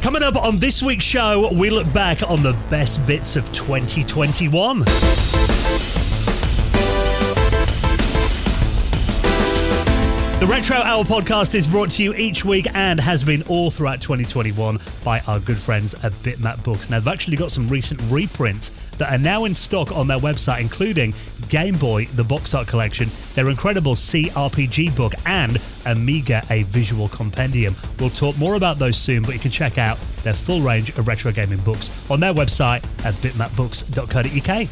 Coming up on this week's show, we look back on the best bits of 2021. The Retro Hour podcast is brought to you each week and has been all throughout 2021 by our good friends at Bitmap Books. Now, they've actually got some recent reprints that are now in stock on their website, including Game Boy, the box art collection, their incredible CRPG book, and Amiga, a visual compendium. We'll talk more about those soon, but you can check out their full range of retro gaming books on their website at bitmapbooks.co.uk.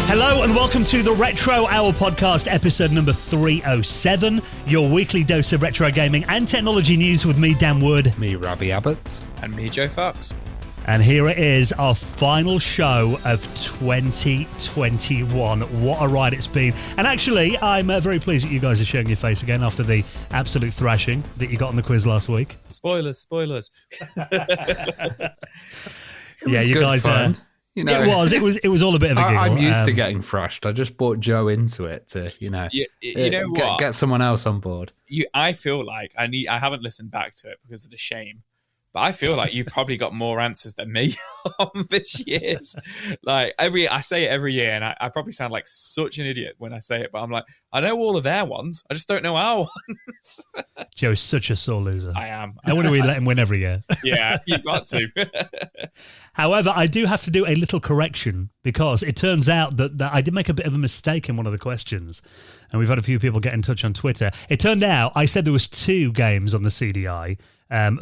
Hello and welcome to the Retro Hour podcast, episode number 307, your weekly dose of retro gaming and technology news with me, Dan Wood. Me, Ravi Abbott. And me, Joe Fox. And here it is, our final show of 2021. What a ride it's been. And actually, I'm very pleased that you guys are showing your face again after the absolute thrashing that you got on the quiz last week. Spoilers. Yeah, you guys... You know, it was all a bit of a giggle. I'm used to getting thrashed. I just brought Joe into it to, get someone else on board. I feel like I haven't listened back to it because of the shame, but I feel like you probably got more answers than me on this year's. Like I say it every year, and I probably sound like such an idiot when I say it, but I'm like, I know all of their ones, I just don't know our ones. Joe is such a sore loser. I am. No wonder we let him win every year. Yeah, you've got to. However, I do have to do a little correction because it turns out that I did make a bit of a mistake in one of the questions, and we've had a few people get in touch on Twitter. It turned out I said there was 2 games on the CDI,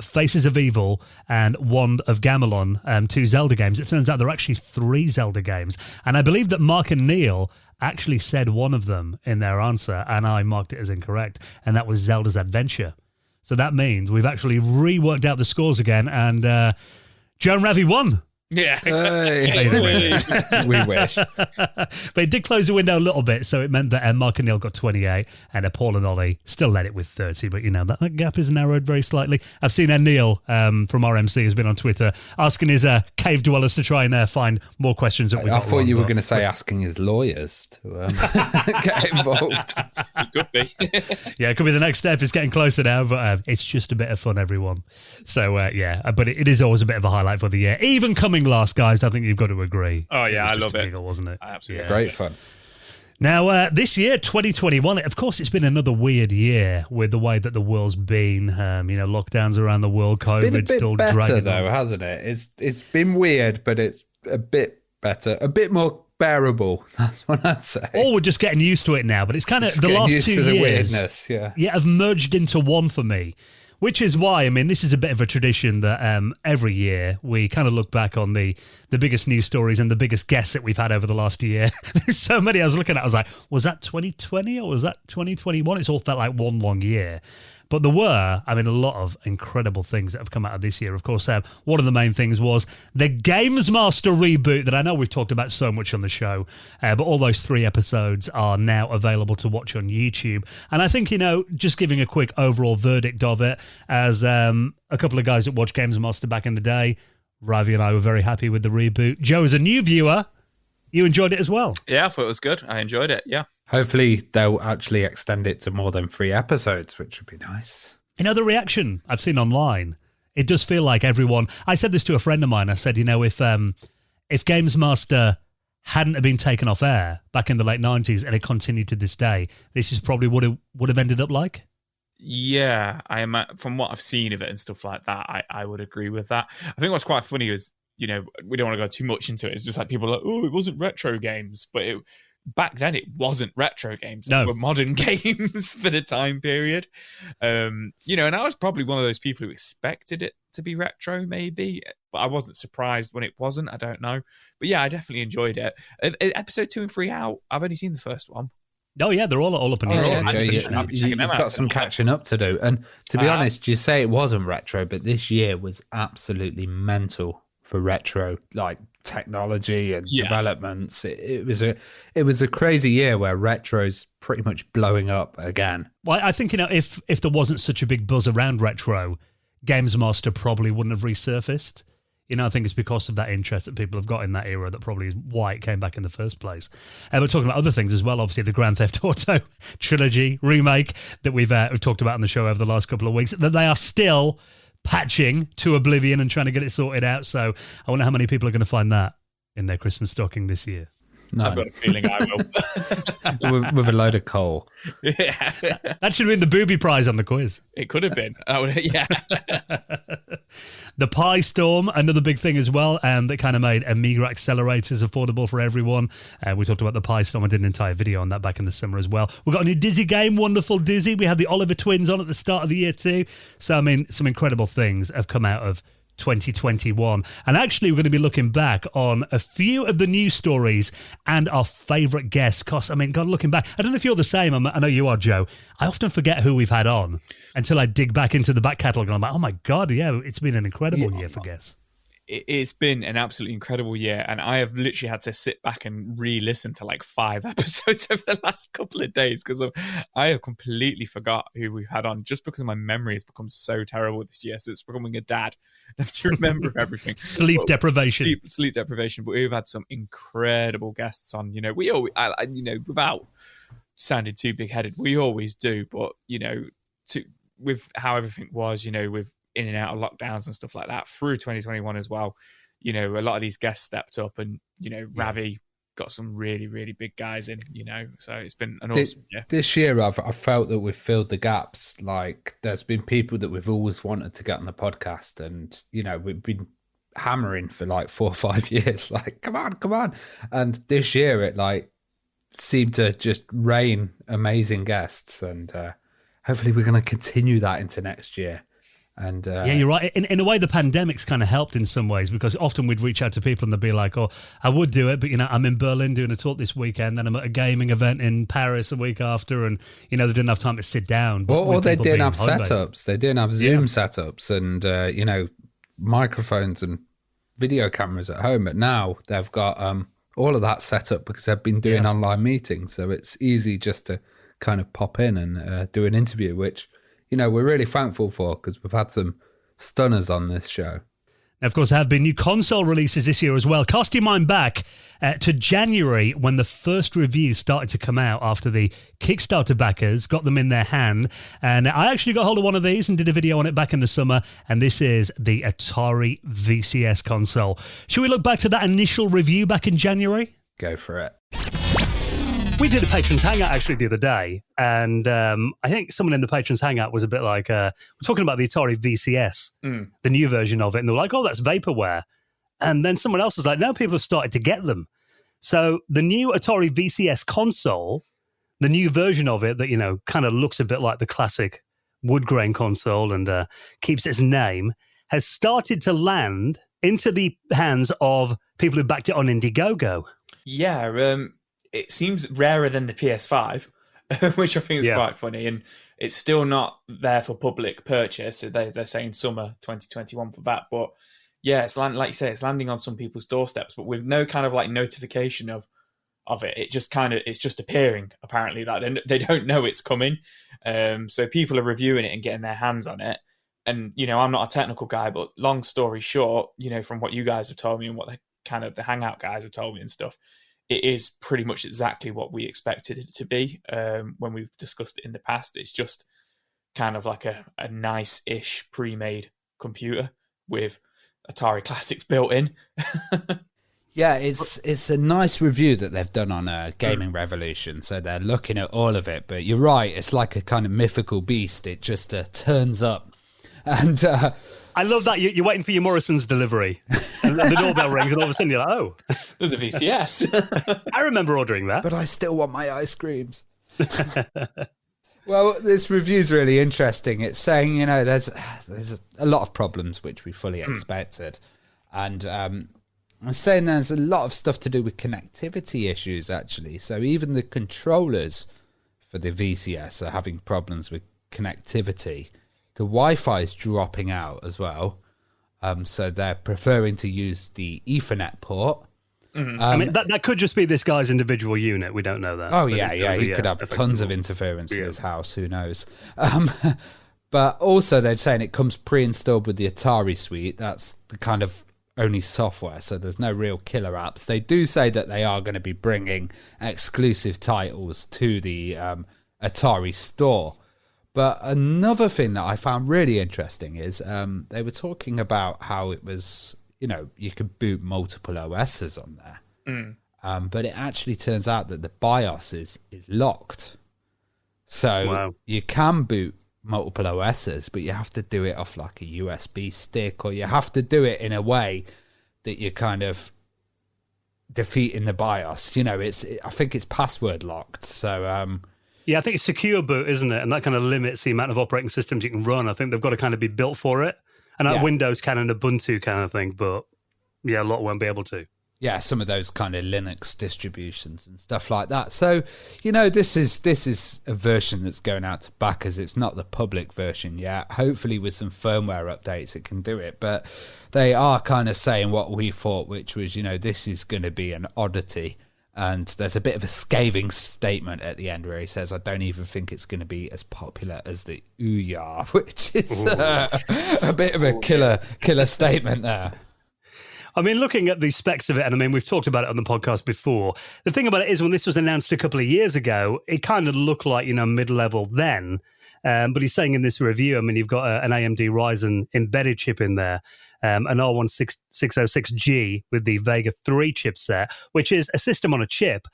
Faces of Evil and Wand of Gamelon, 2 Zelda games. It turns out there are actually 3 Zelda games, and I believe that Mark and Neil actually said one of them in their answer, and I marked it as incorrect, and that was Zelda's Adventure. So that means we've actually reworked out the scores again, and Joe and Ravi won. Yeah. Hey. We wish. But it did close the window a little bit, so it meant that Mark and Neil got 28 and Paul and Ollie still led it with 30, but that gap is narrowed very slightly. I've seen Neil from RMC has been on Twitter asking his cave dwellers to try and find more questions that we got I thought wrong, you were going to say asking his lawyers to get involved. It could be. Yeah, it could be the next step. It's getting closer now, but it's just a bit of fun, everyone. So, but it is always a bit of a highlight for the year. Even coming last, guys, I think you've got to agree. Oh, yeah, I love it. Giggle, wasn't it? Absolutely. Great fun. Now, this year, 2021, of course, it's been another weird year with the way that the world's been. Lockdowns around the world, COVID still dragging. It's been a bit better, though, hasn't it? It's been weird, but it's a bit better, a bit more bearable. That's what I'd say. Or we're just getting used to it now, but it's kind of the last 2 years. Weirdness, yeah, have merged into one for me. Which is why, this is a bit of a tradition that every year we kind of look back on the biggest news stories and the biggest guests that we've had over the last year. There's so many I was looking at. I was like, was that 2020 or was that 2021? It's all felt like one long year. But there were, a lot of incredible things that have come out of this year. Of course, one of the main things was the Games Master reboot that I know we've talked about so much on the show. But all those 3 episodes are now available to watch on YouTube. And I think, just giving a quick overall verdict of it, as a couple of guys that watched Games Master back in the day, Ravi and I were very happy with the reboot. Joe, as a new viewer, you enjoyed it as well. Yeah, I thought it was good. I enjoyed it, yeah. Hopefully they'll actually extend it to more than 3 episodes, which would be nice. The reaction I've seen online, it does feel like everyone... I said this to a friend of mine. I said, if Games Master hadn't been taken off air back in the late 90s and it continued to this day, this is probably what it would have ended up like. Yeah, I am. From what I've seen of it and stuff like that, I would agree with that. I think what's quite funny is, we don't want to go too much into it. It's just like people are like, oh, it wasn't retro games, but back then it wasn't retro games. No. It were modern games for the time period. And I was probably one of those people who expected it to be retro, maybe, but I wasn't surprised when it wasn't. I don't know, but yeah, I definitely enjoyed it. Episode 2 and 3 out. I've only seen the first one. Oh yeah, they're all up in the air. You've got some catching up to do. And to be honest, you say it wasn't retro, but this year was absolutely mental for retro, like technology and developments. It was a crazy year where retro's pretty much blowing up again. Well, I think if there wasn't such a big buzz around retro, Games Master probably wouldn't have resurfaced. I think it's because of that interest that people have got in that era that probably is why it came back in the first place. We're talking about other things as well. Obviously, the Grand Theft Auto trilogy remake that we've talked about on the show over the last couple of weeks, that they are still patching to oblivion and trying to get it sorted out. So I wonder how many people are going to find that in their Christmas stocking this year. No. I've got a feeling I will. with a load of coal. Yeah. That should win the booby prize on the quiz. It could have been. Yeah. The Pi Storm, another big thing as well, that kind of made Amiga accelerators affordable for everyone. We talked about the Pi Storm. I did an entire video on that back in the summer as well. We've got a new Dizzy game, Wonderful Dizzy. We had the Oliver Twins on at the start of the year too. So, I mean, some incredible things have come out of 2021. And actually, we're going to be looking back on a few of the news stories and our favourite guests. Because, I mean, God, looking back, I don't know if you're the same. I know you are, Joe. I often forget who we've had on until I dig back into the back catalogue and I'm like, oh my God, yeah, it's been an incredible year for guests. It's been an absolutely incredible year, and I have literally had to sit back and re-listen to like 5 episodes over the last couple of days because I have completely forgot who we've had on just because my memory has become so terrible this year. So it's becoming a dad. I have to remember everything. Sleep deprivation. Sleep deprivation. But we've had some incredible guests on. You know, we always, without sounding too big-headed, we always do. But with how everything was, with in and out of lockdowns and stuff like that through 2021 as well, a lot of these guests stepped up and Ravi got some really, really big guys in, so it's been an awesome year. This year I've felt that we've filled the gaps. Like there's been people that we've always wanted to get on the podcast, and we've been hammering for like 4 or 5 years, like come on, and this year it like seemed to just rain amazing guests, and hopefully we're going to continue that into next year. And yeah, you're right. In a way, the pandemic's kind of helped in some ways, because often we'd reach out to people and they'd be like, "Oh, I would do it, but I'm in Berlin doing a talk this weekend, then I'm at a gaming event in Paris a week after, and they didn't have time to sit down." Or they didn't have setups. They didn't have Zoom setups and microphones and video cameras at home. But now they've got all of that set up because they've been doing online meetings, so it's easy just to kind of pop in and do an interview, which we're really thankful for, because we've had some stunners on this show. Now, of course, there have been new console releases this year as well. Cast your mind back to January, when the first reviews started to come out after the Kickstarter backers got them in their hand. And I actually got hold of one of these and did a video on it back in the summer. And this is the Atari VCS console. Should we look back to that initial review back in January? Go for it. We did a Patrons Hangout actually the other day, and I think someone in the Patrons Hangout was a bit like, we're talking about the Atari VCS, the new version of it, and they were like, oh, that's vaporware. And then someone else was like, no, people have started to get them. So the new Atari VCS console, the new version of it that, kind of looks a bit like the classic wood grain console and keeps its name, has started to land into the hands of people who backed it on Indiegogo. Yeah, it seems rarer than the PS5, which I think is quite funny. And it's still not there for public purchase. They're saying summer 2021 for that. But yeah, it's like you say, it's landing on some people's doorsteps, but with no kind of like notification of it. It's just appearing, apparently. That they don't know it's coming. So people are reviewing it and getting their hands on it. And, I'm not a technical guy, but long story short, from what you guys have told me and what the Hangout guys have told me and stuff, it is pretty much exactly what we expected it to be when we've discussed it in the past. It's just kind of like a nice-ish pre-made computer with Atari Classics built in. Yeah, it's a nice review that they've done on Gaming Revolution, so they're looking at all of it. But you're right, it's like a kind of mythical beast. It just turns up. And I love that. You're waiting for your Morrison's delivery. And the doorbell rings and all of a sudden you're like, oh. There's a VCS. I remember ordering that. But I still want my ice creams. Well, this review's really interesting. It's saying, there's a lot of problems which we fully expected. And I'm saying there's a lot of stuff to do with connectivity issues, actually. So even the controllers for the VCS are having problems with connectivity. The Wi-Fi is dropping out as well. So they're preferring to use the Ethernet port. Mm-hmm. I mean, that could just be this guy's individual unit. We don't know that. Oh, yeah. He could have tons of interference in his house. Who knows? But also they're saying it comes pre-installed with the Atari suite. That's the kind of only software, so there's no real killer apps. They do say that they are going to be bringing exclusive titles to the Atari store. But another thing that I found really interesting is they were talking about how it was, you could boot multiple OSs on there. But it actually turns out that the BIOS is locked. So you can boot multiple OSs, but you have to do it off like a USB stick, or you have to do it in a way that you're kind of defeating the BIOS. I think it's password locked. So yeah, I think it's secure boot, isn't it? And that kind of limits the amount of operating systems you can run. I think they've got to kind of be built for it. And like Windows can and Ubuntu kind of thing, but yeah, a lot won't be able to. Yeah, some of those kind of Linux distributions and stuff like that. So, this is a version that's going out to backers. It's not the public version yet. Hopefully with some firmware updates it can do it. But they are kind of saying what we thought, which was, this is going to be an oddity. And there's a bit of a scathing statement at the end where he says, I don't even think it's going to be as popular as the Ouya, which is a bit of a killer statement there. I mean, looking at the specs of it, and I mean, we've talked about it on the podcast before. The thing about it is, when this was announced a couple of years ago, it kind of looked like, mid-level then. But he's saying in this review, I mean, you've got an AMD Ryzen embedded chip in there, an R16606G with the Vega 3 chipset, which is a system on a chip.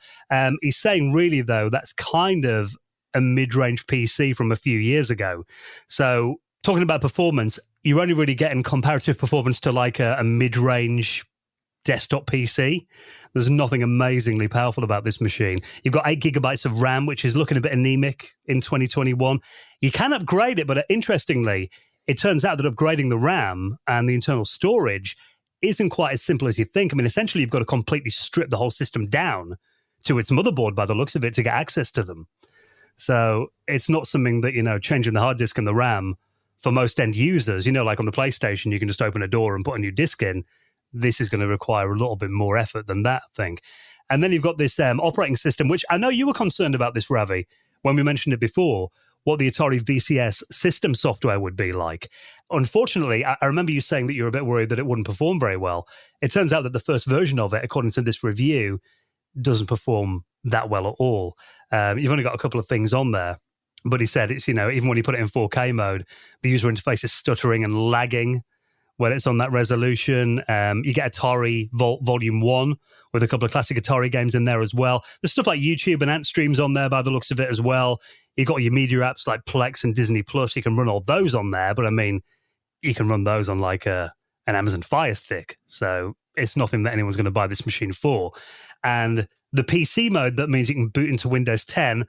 He's saying, really, though, that's kind of a mid-range PC from a few years ago. So talking about performance, you're only really getting comparative performance to like a mid-range desktop PC. There's nothing amazingly powerful about this machine. You've got 8 gigabytes of RAM, which is looking a bit anemic in 2021. You can upgrade it, but interestingly, it turns out that upgrading the RAM and the internal storage isn't quite as simple as you think. I mean, essentially, you've got to completely strip the whole system down to its motherboard by the looks of it to get access to them. So it's not something that, changing the hard disk and the RAM for most end users, like on the PlayStation, you can just open a door and put a new disc in. This is going to require a little bit more effort than that, I think. And then you've got this operating system, which I know you were concerned about this, Ravi, when we mentioned it before, what the Atari VCS system software would be like. Unfortunately, I remember you saying that you were a bit worried that it wouldn't perform very well. It turns out that the first version of it, according to this review, doesn't perform that well at all. You've only got a couple of things on there. But he said it's, even when you put it in 4K mode, the user interface is stuttering and lagging when it's on that resolution. You get Atari Volume 1 with a couple of classic Atari games in there as well. There's stuff like YouTube and Ant Streams on there by the looks of it as well. You've got your media apps like Plex and Disney Plus. You can run all those on there. But I mean, you can run those on like an Amazon Fire Stick. So it's nothing that anyone's going to buy this machine for. And the PC mode, that means you can boot into Windows 10.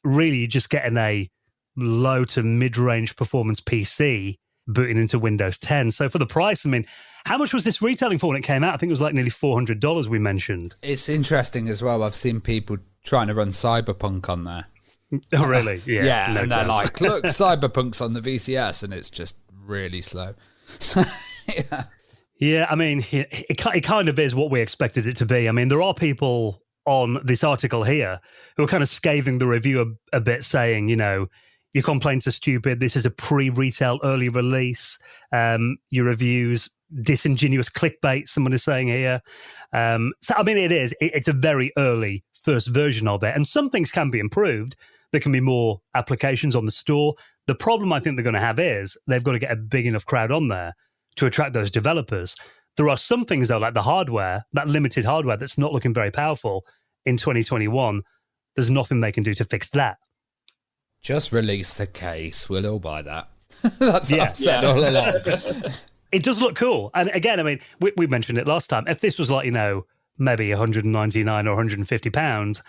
Really, you're just getting a low to mid-range performance PC booting into Windows 10. So for the price, I mean, how much was this retailing for when it came out? I think it was like nearly $400 we mentioned. It's interesting as well. I've seen people trying to run Cyberpunk on there. Oh, really? Yeah, no, and they're like, look, Cyberpunk's on the VCS, and it's just really slow. So, yeah. Yeah, I mean, it kind of is what we expected it to be. I mean, there are people on this article here who are kind of scathing the review a bit, saying, your complaints are stupid. This is a pre-retail early release. Your reviews, disingenuous clickbait, someone is saying here. So, I mean, it is. It's a very early first version of it. And some things can be improved. There can be more applications on the store. The problem I think they're going to have is they've got to get a big enough crowd on there to attract those developers. There are some things, though, like the hardware, that limited hardware that's not looking very powerful in 2021. There's nothing they can do to fix that. Just release the case. We'll all buy that. That's what I've said all along. It does look cool. And again, I mean, we mentioned it last time. If this was like, maybe £199 or £150,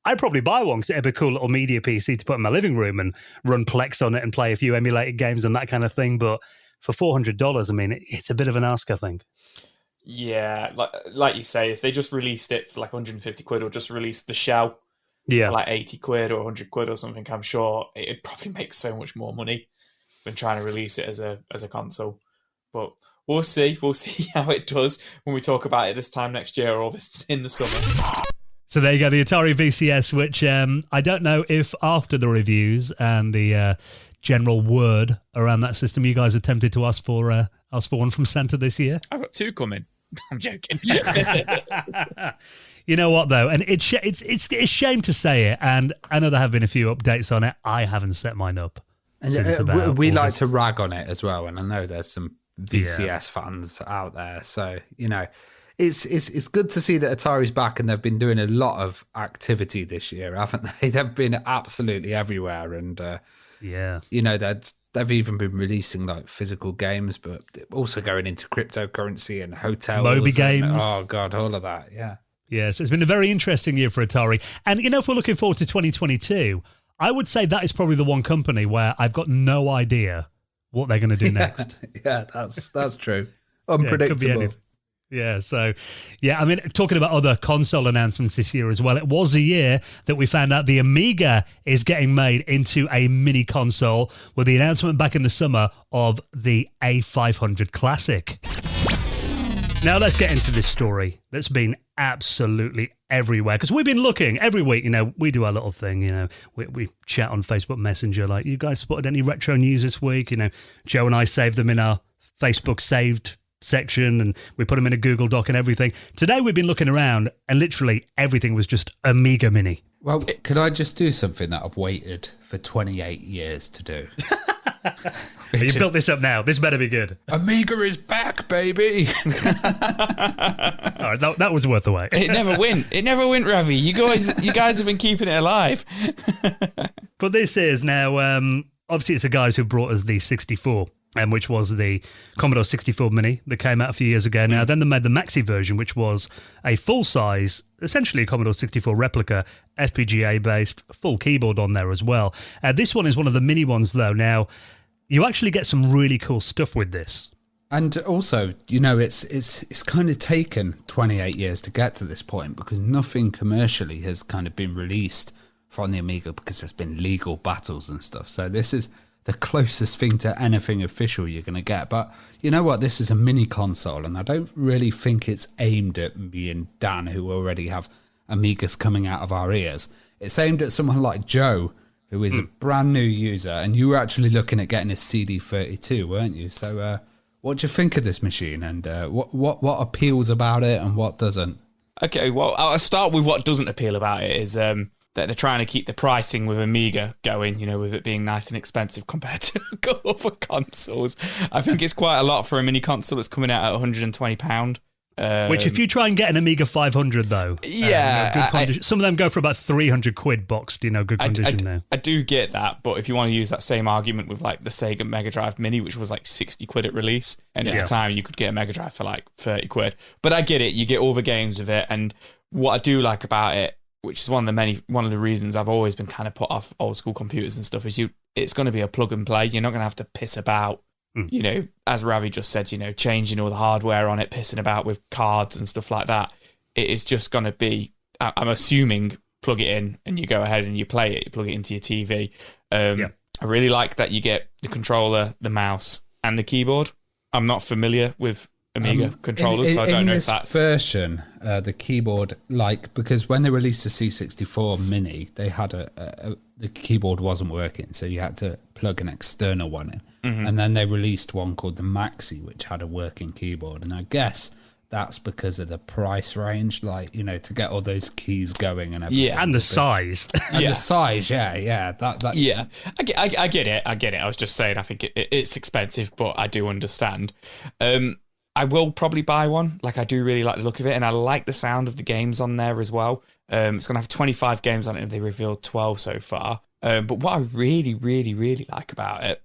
I'd probably buy one because it'd be a cool little media PC to put in my living room and run Plex on it and play a few emulated games and that kind of thing. But for $400, I mean, it's a bit of an ask, I think. Yeah, like you say, if they just released it for like 150 quid or just released the shell for like 80 quid or 100 quid or something, I'm sure it'd probably make so much more money than trying to release it as a console. But we'll see how it does when we talk about it this time next year or this in the summer. So there you go, the Atari VCS, which I don't know if after the reviews and the general word around that system, you guys are tempted to ask for one from Santa this year. I've got 2 coming. I'm joking. You know what, though? And it's a shame to say it, and I know there have been a few updates on it. I haven't set mine up. since about we like August. to rag on it as well, and I know there's some VCS fans out there, so it's good to see that Atari's back, and they've been doing a lot of activity this year, haven't they? They've been absolutely everywhere, and they've even been releasing like physical games, but also going into cryptocurrency and hotels, Moby games. Oh god, all of that, yeah. Yes, it's been a very interesting year for Atari. And, if we're looking forward to 2022, I would say that is probably the one company where I've got no idea what they're going to do next. Yeah, that's true. Unpredictable. Talking about other console announcements this year as well, it was a year that we found out the Amiga is getting made into a mini console with the announcement back in the summer of the A500 Classic. Now let's get into this story that's been absolutely everywhere, because we've been looking every week. We do our little thing. We chat on Facebook Messenger, like, you guys spotted any retro news this week? Joe and I saved them in our Facebook saved section, and we put them in a Google Doc and everything. Today we've been looking around, and literally everything was just Amiga Mini. Well, could I just do something that I've waited for 28 years to do? You built this up now. This better be good. Amiga is back, baby. All right, that was worth the wait. It never went, Ravi. You guys have been keeping it alive. But this is now, obviously it's the guys who brought us the 64, which was the Commodore 64 Mini that came out a few years ago now. Then they made the Maxi version, which was a full-size, essentially a Commodore 64 replica, FPGA-based, full keyboard on there as well. This one is one of the mini ones, though. Now, you actually get some really cool stuff with this. And also, it's kind of taken 28 years to get to this point, because nothing commercially has kind of been released from the Amiga, because there's been legal battles and stuff. So this is the closest thing to anything official you're going to get. But you know what? This is a mini console, and I don't really think it's aimed at me and Dan, who already have Amigas coming out of our ears. It's aimed at someone like Joe, who is a brand new user, and you were actually looking at getting a CD32, weren't you? So what do you think of this machine, and what appeals about it and what doesn't? Okay, well, I'll start with what doesn't appeal about it is that they're trying to keep the pricing with Amiga going, with it being nice and expensive compared to other consoles. I think it's quite a lot for a mini console that's coming out at £120. Which, if you try and get an Amiga 500, though, some of them go for about 300 quid boxed, good condition now. I do get that, but if you want to use that same argument with like the Sega Mega Drive Mini, which was like 60 quid at release, and at the time you could get a Mega Drive for like 30 quid. But I get it, you get all the games with it, and what I do like about it, which is one of the reasons I've always been kind of put off old school computers and stuff, is it's going to be a plug and play. You're not going to have to piss about. As Ravi just said, changing all the hardware on it, pissing about with cards and stuff like that. It is just going to be, I'm assuming, plug it in and you go ahead and you play it. You plug it into your TV. I really like that you get the controller, the mouse, and the keyboard. I'm not familiar with Amiga controllers, so I don't know if that's... In this version, the keyboard, because when they released the C64 Mini, they had the keyboard wasn't working, so you had to plug an external one in. And then they released one called the Maxi, which had a working keyboard. And I guess that's because of the price range, to get all those keys going and everything. Yeah, and the size. The size, yeah. Yeah, I get it. I was just saying, I think it's expensive, but I do understand. I will probably buy one. I do really like the look of it, and I like the sound of the games on there as well. It's going to have 25 games on it, and they revealed 12 so far. But what I really, really, really like about it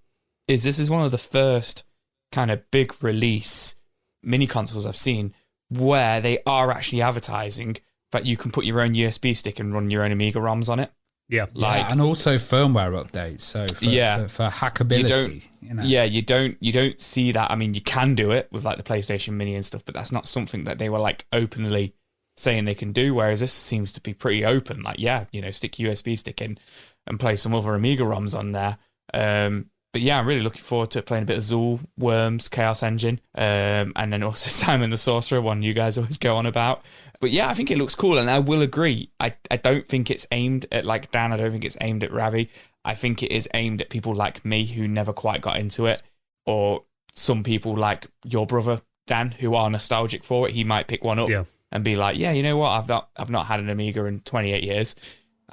is this is one of the first kind of big release mini consoles I've seen where they are actually advertising that you can put your own USB stick and run your own Amiga ROMs on it. Yeah, and also firmware updates. So for hackability, you don't see that. I mean, you can do it with the PlayStation Mini and stuff, but that's not something that they were openly saying they can do. Whereas this seems to be pretty open. Stick USB stick in and play some other Amiga ROMs on there. But yeah, I'm really looking forward to playing a bit of Zool, Worms, Chaos Engine, and then also Simon the Sorcerer, one you guys always go on about. But yeah, I think it looks cool, and I will agree. I don't think it's aimed at Dan. I don't think it's aimed at Ravi. I think it is aimed at people like me who never quite got into it, or some people like your brother Dan who are nostalgic for it. He might pick one up and be like, yeah, you know what? I've not had an Amiga in 28 years.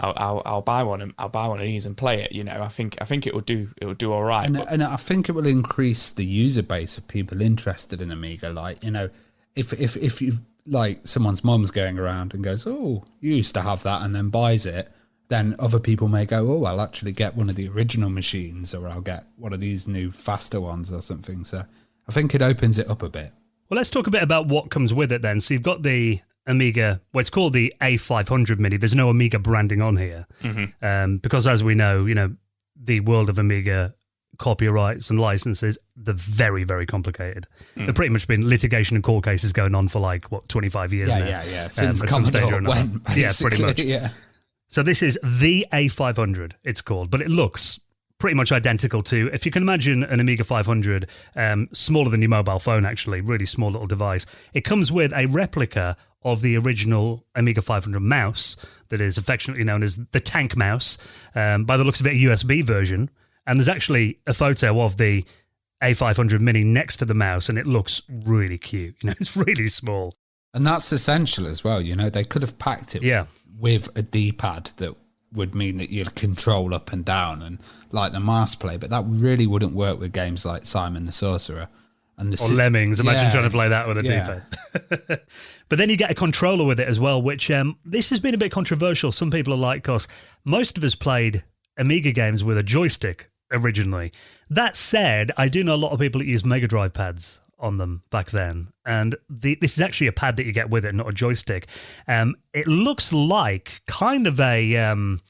I'll buy one and I'll buy one of these and play it. You know, I think it will do all right. And I think it will increase the user base of people interested in Amiga. Like, you know, if you like someone's mum's going around and goes, "Oh, you used to have that," and then buys it, then other people may go, "Oh, I'll actually get one of the original machines, or I'll get one of these new faster ones or something." So I think it opens it up a bit. Well, let's talk a bit about what comes with it then. So you've got the Amiga, well, it's called the A500 Mini. There's no Amiga branding on here because, as we know, you know, the world of Amiga copyrights and licenses, they're very, very complicated. There've pretty much been litigation and court cases going on for 25 years now. Yeah. Since Commodore went, yeah, pretty much. Yeah. So this is the A500, it's called, but it looks pretty much identical to, if you can imagine an Amiga 500, smaller than your mobile phone, actually, really small little device. It comes with a replica of the original Amiga 500 mouse that is affectionately known as the tank mouse. By the looks of it, a USB version. And there's actually a photo of the A500 Mini next to the mouse, and it looks really cute. You know, it's really small. And that's essential as well. You know, they could have packed it with a D-pad that would mean that you'd control up and down and like the mouse play, but that really wouldn't work with games like Simon the Sorcerer. And or Lemmings. Imagine trying to play that with a D-pad. But then you get a controller with it as well, which this has been a bit controversial. Some people are like, because most of us played Amiga games with a joystick originally. That said, I do know a lot of people that use Mega Drive pads on them back then, and this is actually a pad that you get with it, not a joystick. It looks like kind of an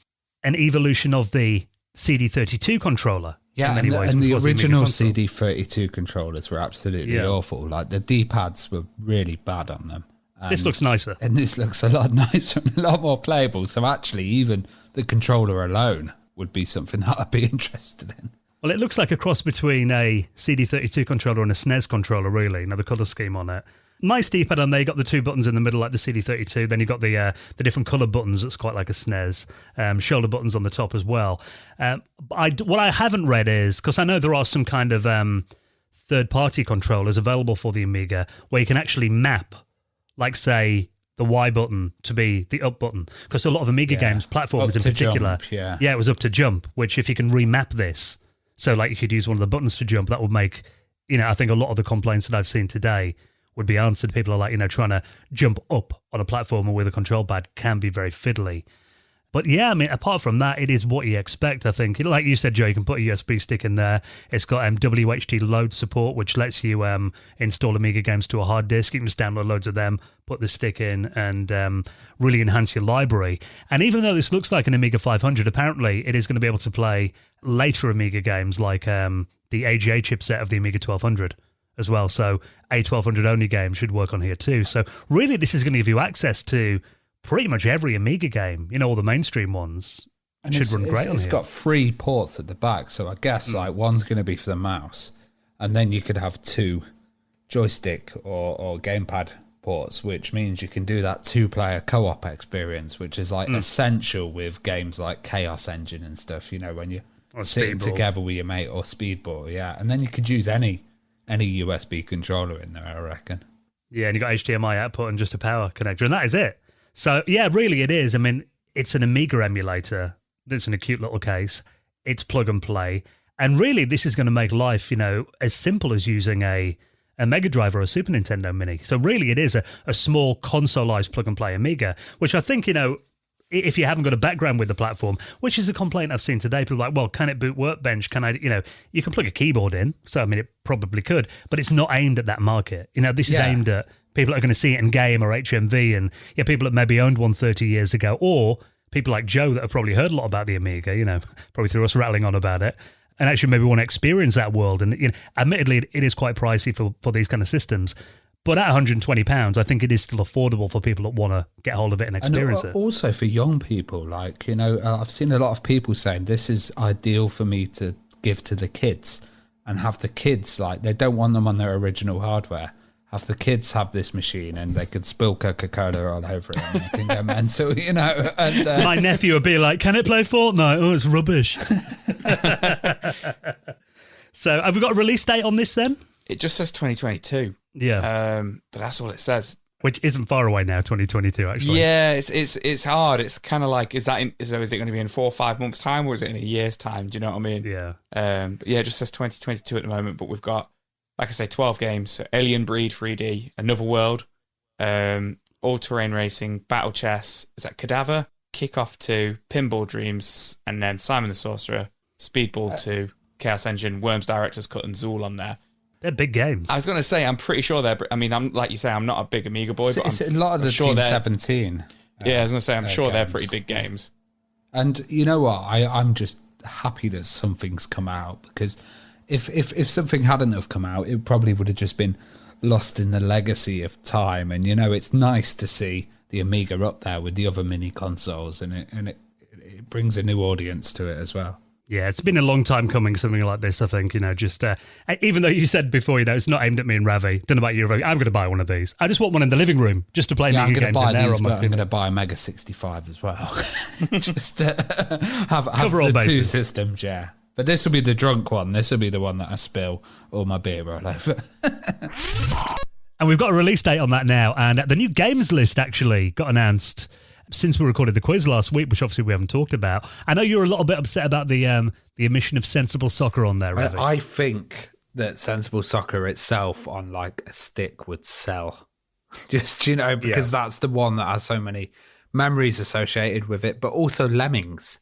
evolution of the CD32 controller. Yeah, in many ways, and the original CD32 controllers were absolutely awful. Like the D-pads were really bad on them. This looks nicer. And this looks a lot nicer and a lot more playable. So actually, even the controller alone would be something that I'd be interested in. Well, it looks like a cross between a CD32 controller and a SNES controller, really. Now, the colour scheme on it. Nice D-pad on there. You got the two buttons in the middle like the CD32. Then you got the different colour buttons that's quite like a SNES. Shoulder buttons on the top as well. What I haven't read is, because I know there are some kind of third-party controllers available for the Amiga where you can actually map, like, say, the Y button to be the up button. Because a lot of Amiga games, platforms in particular, jump, it was up to jump, which if you can remap this, so like you could use one of the buttons to jump, that would make, you know, I think a lot of the complaints that I've seen today would be answered. People are like, you know, trying to jump up on a platform with a control pad can be very fiddly. But yeah, I mean, apart from that, it is what you expect, I think. Like you said, Joe, you can put a USB stick in there. It's got WHD load support, which lets you install Amiga games to a hard disk. You can just download loads of them, put the stick in, and really enhance your library. And even though this looks like an Amiga 500, apparently it is going to be able to play later Amiga games like the AGA chipset of the Amiga 1200 as well. So A1200 only games should work on here too. So really, this is going to give you access to pretty much every Amiga game, you know, all the mainstream ones. And should run great on It's here. got 3 ports at the back, so I guess like one's going to be for the mouse, and then you could have 2 joystick or gamepad ports, which means you can do that 2-player co-op experience, which is like essential with games like Chaos Engine and stuff, you know, when you're sitting together with your mate, or Speedball, and then you could use any USB controller in there, I reckon. Yeah, and you got HDMI output and just a power connector, and that is it. So, yeah, really it is. I mean, it's an Amiga emulator that's in a cute little case. It's plug and play. And really, this is going to make life, you know, as simple as using a Mega Drive or a Super Nintendo Mini. So really, it is a small consoleized plug and play Amiga, which I think, you know, if you haven't got a background with the platform, which is a complaint I've seen today, people are like, well, can it boot Workbench? Can I, you know, you can plug a keyboard in. So, I mean, it probably could, but it's not aimed at that market. You know, this is aimed at people that are going to see it in Game or HMV, and people that maybe owned one 30 years ago, or people like Joe that have probably heard a lot about the Amiga, you know, probably through us rattling on about it, and actually maybe want to experience that world. And, you know, admittedly, it is quite pricey for these kind of systems. But at £120, I think it is still affordable for people that want to get hold of it and experience it. Also for young people, like, you know, I've seen a lot of people saying this is ideal for me to give to the kids, and have the kids, like, they don't want them on their original hardware. Have the kids have this machine, and they could spill Coca-Cola all over it, and they can go mental, you know. And, my nephew would be like, can it play Fortnite? Oh, it's rubbish. So have we got a release date on this then? It just says 2022. Yeah. But that's all it says. Which isn't far away now, 2022, actually. Yeah, it's hard. It's kind of like, is it going to be in 4 or 5 months' time, or is it in a year's time? Do you know what I mean? Yeah. But yeah, it just says 2022 at the moment, but we've got, like I say, 12 games. So Alien Breed 3D, Another World, All-Terrain Racing, Battle Chess, is that Cadaver, Kickoff 2, Pinball Dreams, and then Simon the Sorcerer, Speedball 2, Chaos Engine, Worms Director's Cut, and Zool on there. They're big games. I was going to say, I'm pretty sure I'm like you say, I'm not a big Amiga boy, but it's a lot of the sure Team 17. Yeah, I was going to say, I'm sure games. they're pretty big games. And you know what? I'm just happy that something's come out, because if something hadn't have come out, it probably would have just been lost in the legacy of time. And, it's nice to see the Amiga up there with the other mini consoles, and it brings a new audience to it as well. Yeah, it's been a long time coming, something like this, I think, just even though you said before, it's not aimed at me and Ravi. Don't know about you, Ravi. I'm going to buy one of these. I just want one in the living room just to play Amiga games in there. I'm going to buy a Mega 65 as well. Just to have the bases. two systems, yeah. But this will be the drunk one. This will be the one that I spill all my beer all over. And we've got a release date on that now, and the new games list actually got announced since we recorded the quiz last week, which obviously we haven't talked about. I know you're a little bit upset about the omission of Sensible Soccer on there, Ravi. I think that Sensible Soccer itself on like a stick would sell. Just, because that's the one that has so many memories associated with it, but also Lemmings,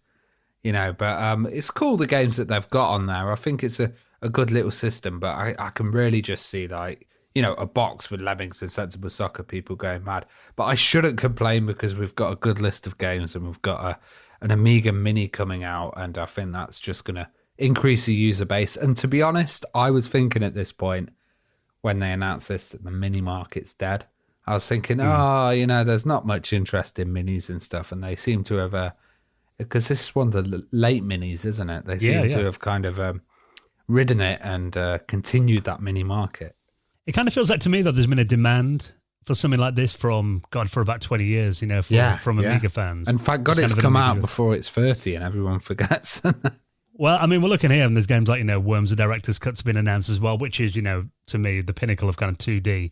but it's cool, the games that they've got on there. I think it's a good little system, but I can really just see like, a box with Lemmings and Sensible Soccer, people going mad. But I shouldn't complain, because we've got a good list of games, and we've got an Amiga Mini coming out, and I think that's just going to increase the user base. And to be honest, I was thinking at this point, when they announced this, that the mini market's dead. I was thinking, there's not much interest in minis and stuff, and they seem to have, because this is one of the late minis, isn't it? They seem to have kind of ridden it and continued that mini market. It kind of feels like to me that there's been a demand for something like this for about 20 years, from Amiga fans. And thank God it's come out before it's 30 and everyone forgets. Well, we're looking here, and there's games like, Worms, the Director's Cut's been announced as well, which is, to me, the pinnacle of kind of 2D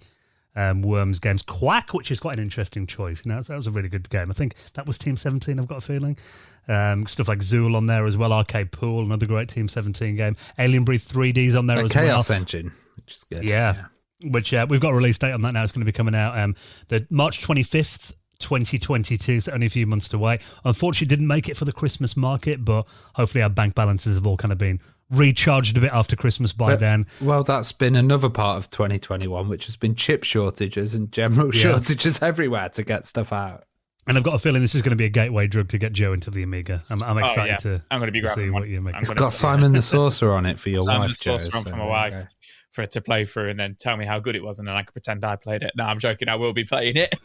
Worms games. Quack, which is quite an interesting choice. That was a really good game. I think that was Team 17, I've got a feeling. Stuff like Zool on there as well. Arcade Pool, another great Team 17 game. Alien Breed 3D's on there as well. Chaos Engine, which is good. Yeah. Which we've got a release date on that now. It's going to be coming out the March 25th, 2022, so only a few months to wait. Unfortunately, didn't make it for the Christmas market, but hopefully our bank balances have all kind of been recharged a bit after Christmas by then. Well, that's been another part of 2021, which has been chip shortages and general shortages everywhere to get stuff out. And I've got a feeling this is going to be a gateway drug to get Joe into the Amiga. I'm excited to I'm going to be grabbing see one. what you make. It's got Simon the Sorcerer on it for your Simon wife, the Sorcerer Joe, for my wife. For it to play through and then tell me how good it was, and then I could pretend I played it. No, I'm joking. I will be playing it.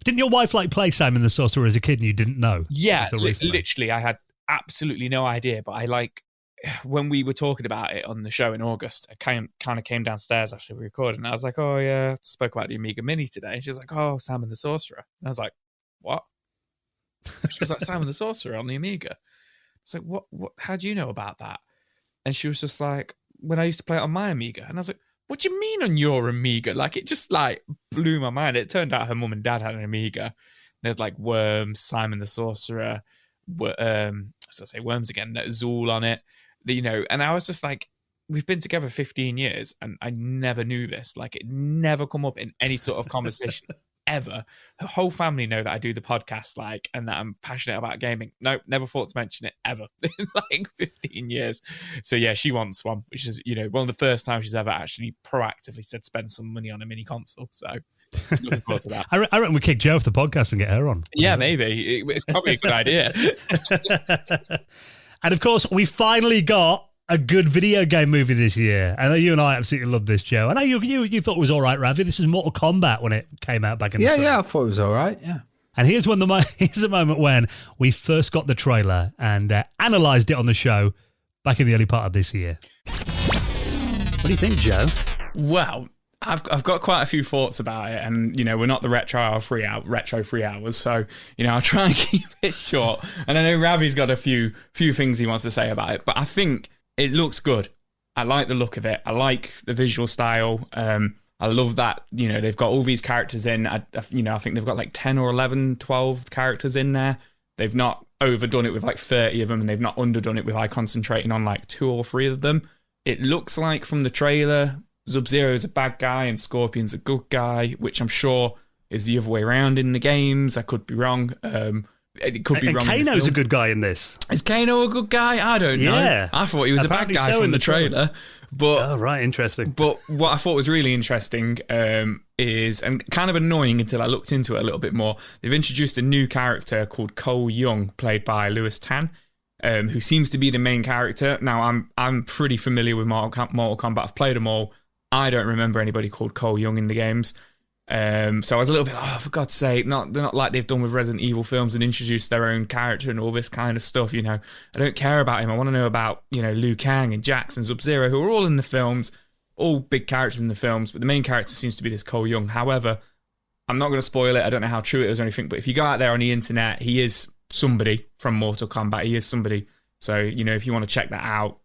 Didn't your wife play Simon the Sorcerer as a kid and you didn't know? Yeah, literally. I had absolutely no idea, but when we were talking about it on the show in August, I kind of came downstairs after we recorded, and I was like, oh yeah, I spoke about the Amiga Mini today. And she was like, oh, Simon the Sorcerer. And I was like, what? She was like, Simon the Sorcerer on the Amiga. I was like, what? How do you know about that? And she was just like, when I used to play it on my Amiga. And I was like, what do you mean on your Amiga? Like, it just blew my mind. It turned out her mum and dad had an Amiga. They had like Worms, Simon the Sorcerer, Worms again, Zool on it, and I was just like, we've been together 15 years and I never knew this. Like, it never come up in any sort of conversation ever. Her whole family know that I do the podcast, and that I'm passionate about gaming. No, never thought to mention it ever in 15 years. So yeah, she wants one, which is, one of the first times she's ever actually proactively said spend some money on a mini console. So looking forward to that. I reckon we kick Joe off the podcast and get her on. Yeah, maybe. It's probably a good idea. And of course, we finally got a good video game movie this year. I know you and I absolutely love this, Joe. I know you thought it was all right, Ravi. This is Mortal Kombat when it came out back in the summer. Yeah, I thought it was all right, yeah. And here's a moment when we first got the trailer and analysed it on the show back in the early part of this year. What do you think, Joe? Well, I've got quite a few thoughts about it, and we're not the retro 3 hours, so I'll try and keep it short. And I know Ravi's got a few things he wants to say about it, but I think it looks good. I like the look of it. I like the visual style. I I love that, they've got all these characters in. I think they've got like 10 or 11, 12 characters in there. They've not overdone it with like 30 of them, and they've not underdone it with like concentrating on like 2 or 3 of them. It looks like from the trailer, Sub-Zero is a bad guy and Scorpion's a good guy, which I'm sure is the other way around in the games. I could be wrong. It could be wrong. And Kano's a good guy in this. Is Kano a good guy? I don't know. Yeah. I thought he was Apparently a bad guy from the trailer. But oh, right, interesting. But what I thought was really interesting is, and kind of annoying until I looked into it a little bit more, they've introduced a new character called Cole Young, played by Lewis Tan, who seems to be the main character. Now, I'm pretty familiar with Mortal Kombat. I've played them all. I don't remember anybody called Cole Young in the games. So I was a little bit, for God's sake, they're not like they've done with Resident Evil films and introduced their own character and all this kind of stuff, I don't care about him. I want to know about, Liu Kang and Jax and Sub-Zero, who are all in the films, all big characters in the films, but the main character seems to be this Cole Young. However, I'm not going to spoil it. I don't know how true it is or anything, but if you go out there on the internet, he is somebody from Mortal Kombat. He is somebody. So, if you want to check that out,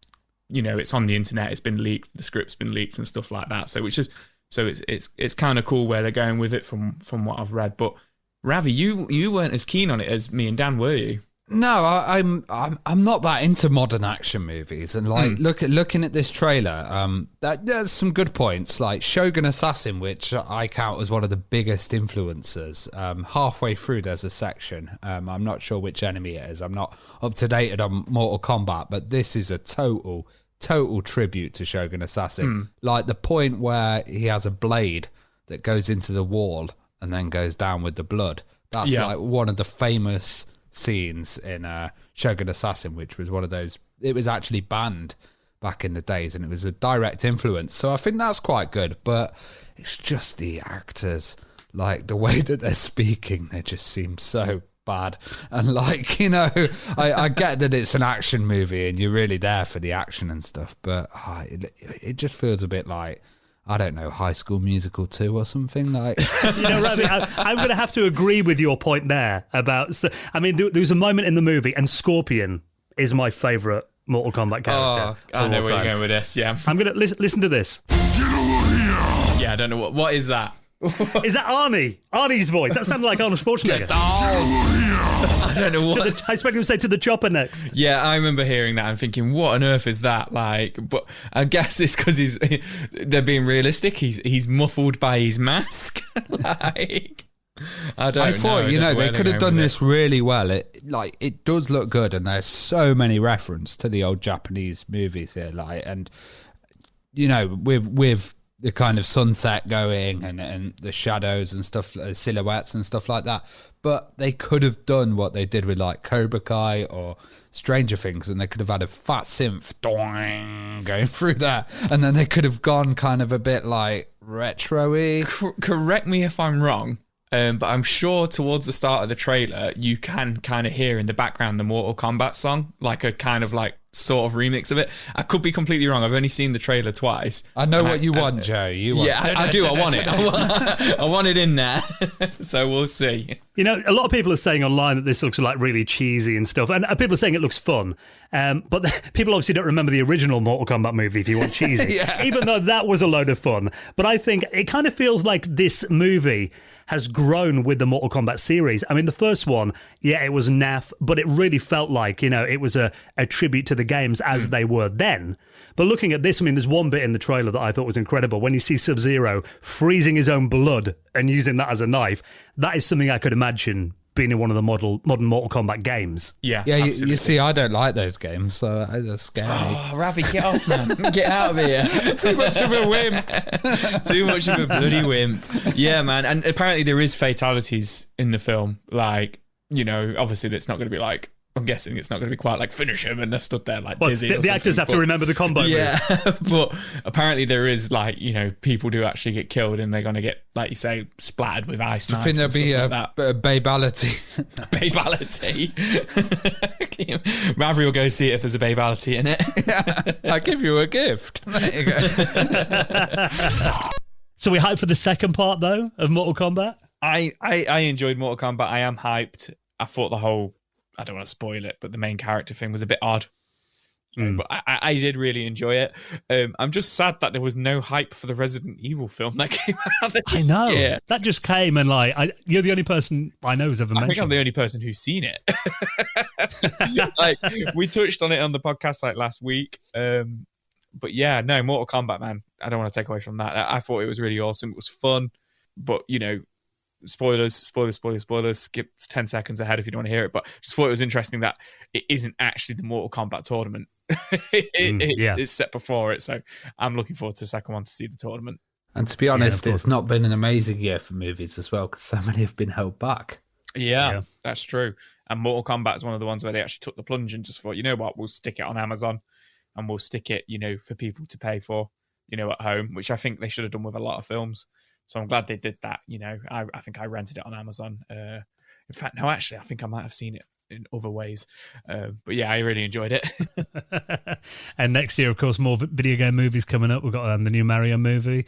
it's on the internet. It's been leaked. The script's been leaked and stuff like that. So it's kind of cool where they're going with it from what I've read. But Ravi, you weren't as keen on it as me and Dan, were you? No, I'm not that into modern action movies, and like looking at this trailer, there's some good points, like Shogun Assassin, which I count as one of the biggest influencers. Halfway through, there's a section. I'm not sure which enemy it is. I'm not up to date on Mortal Kombat, but this is a total tribute to Shogun Assassin. Like the point where he has a blade that goes into the wall and then goes down with the blood. That's like one of the famous scenes in Shogun Assassin, which was one of those, it was actually banned back in the days, and it was a direct influence. So I think that's quite good, but it's just the actors, like the way that they're speaking, they just seem so bad. And like, I get that it's an action movie and you're really there for the action and stuff, but it just feels a bit like, I don't know, High School Musical 2 or something like. Ravi, I'm going to have to agree with your point there about. So, I mean, there was a moment in the movie, and Scorpion is my favourite Mortal Kombat character. Oh, I know where you're going with this. Yeah, I'm going to listen to this. Yeah, I don't know what is that. Is that Arnie? Arnie's voice? That sounded like Arnold Schwarzenegger. I don't know what. I expect him to say to the chopper next. Yeah, I remember hearing that and thinking, what on earth is that? Like, but I guess it's because they're being realistic. He's muffled by his mask. Like, I thought, they could have done this really well. It does look good, and there's so many references to the old Japanese movies here. Like, and with the kind of sunset going and the shadows and stuff, silhouettes and stuff like that. But they could have done what they did with like Cobra Kai or Stranger Things, and they could have had a fat synth doing going through that, and then they could have gone kind of a bit like retro-y. Correct me if I'm wrong, but I'm sure towards the start of the trailer you can kind of hear in the background the Mortal Kombat song, like a kind of like sort of remix of it. I could be completely wrong. I've only seen the trailer twice. I know what you want, Joe. I do. I want it. I want it in there. So we'll see. A lot of people are saying online that this looks like really cheesy and stuff, and people are saying it looks fun. But people obviously don't remember the original Mortal Kombat movie if you want cheesy, even though that was a load of fun. But I think it kind of feels like this movie has grown with the Mortal Kombat series. I mean, the first one, it was naff, but it really felt like, it was a tribute to the games as they were then. But looking at this, I mean, there's one bit in the trailer that I thought was incredible. When you see Sub-Zero freezing his own blood and using that as a knife, that is something I could imagine being in one of the modern Mortal Kombat games. Yeah, you see, I don't like those games, so that's scary. Oh, Ravi, get off, man. Get out of here. Too much of a wimp. Too much of a bloody wimp. Yeah, man. And apparently there is fatalities in the film. Like, obviously it's not going to be like, I'm guessing it's not going to be quite like finish him and they're stood there like dizzy. The actors have to remember the combo. Yeah, but apparently there is like, people do actually get killed and they're going to get, like you say, splattered with ice knives. I think there'll be a babality. Babality. Ravi will go see it if there's a babality in it. Yeah, I'll give you a gift. There you go. So we hyped for the second part though of Mortal Kombat? I enjoyed Mortal Kombat. I am hyped. I thought the whole, I don't want to spoil it, but the main character thing was a bit odd. But I did really enjoy it. I'm just sad that there was no hype for the Resident Evil film that came out this I know. year. That just came and you're the only person I know who's ever mentioned it. I think I'm the only person who's seen it. Like, we touched on it on the podcast like last week. But yeah, no, Mortal Kombat, man. I don't want to take away from that. I thought it was really awesome. It was fun. But, you know, spoilers. Skip 10 seconds ahead if you don't want to hear it. But just thought it was interesting that it isn't actually the Mortal Kombat tournament. It's set before it. So I'm looking forward to the second one to see the tournament. And to be honest, it's not been an amazing year for movies as well, because so many have been held back. Yeah, that's true. And Mortal Kombat is one of the ones where they actually took the plunge and just thought, you know what, we'll stick it on Amazon and we'll stick it, you know, for people to pay for, you know, at home, which I think they should have done with a lot of films. So I'm glad they did that. You know, I think I rented it on Amazon. In fact, no, actually, I think I might have seen it in other ways. But yeah, I really enjoyed it. And next year, of course, more video game movies coming up. We've got the new Mario movie,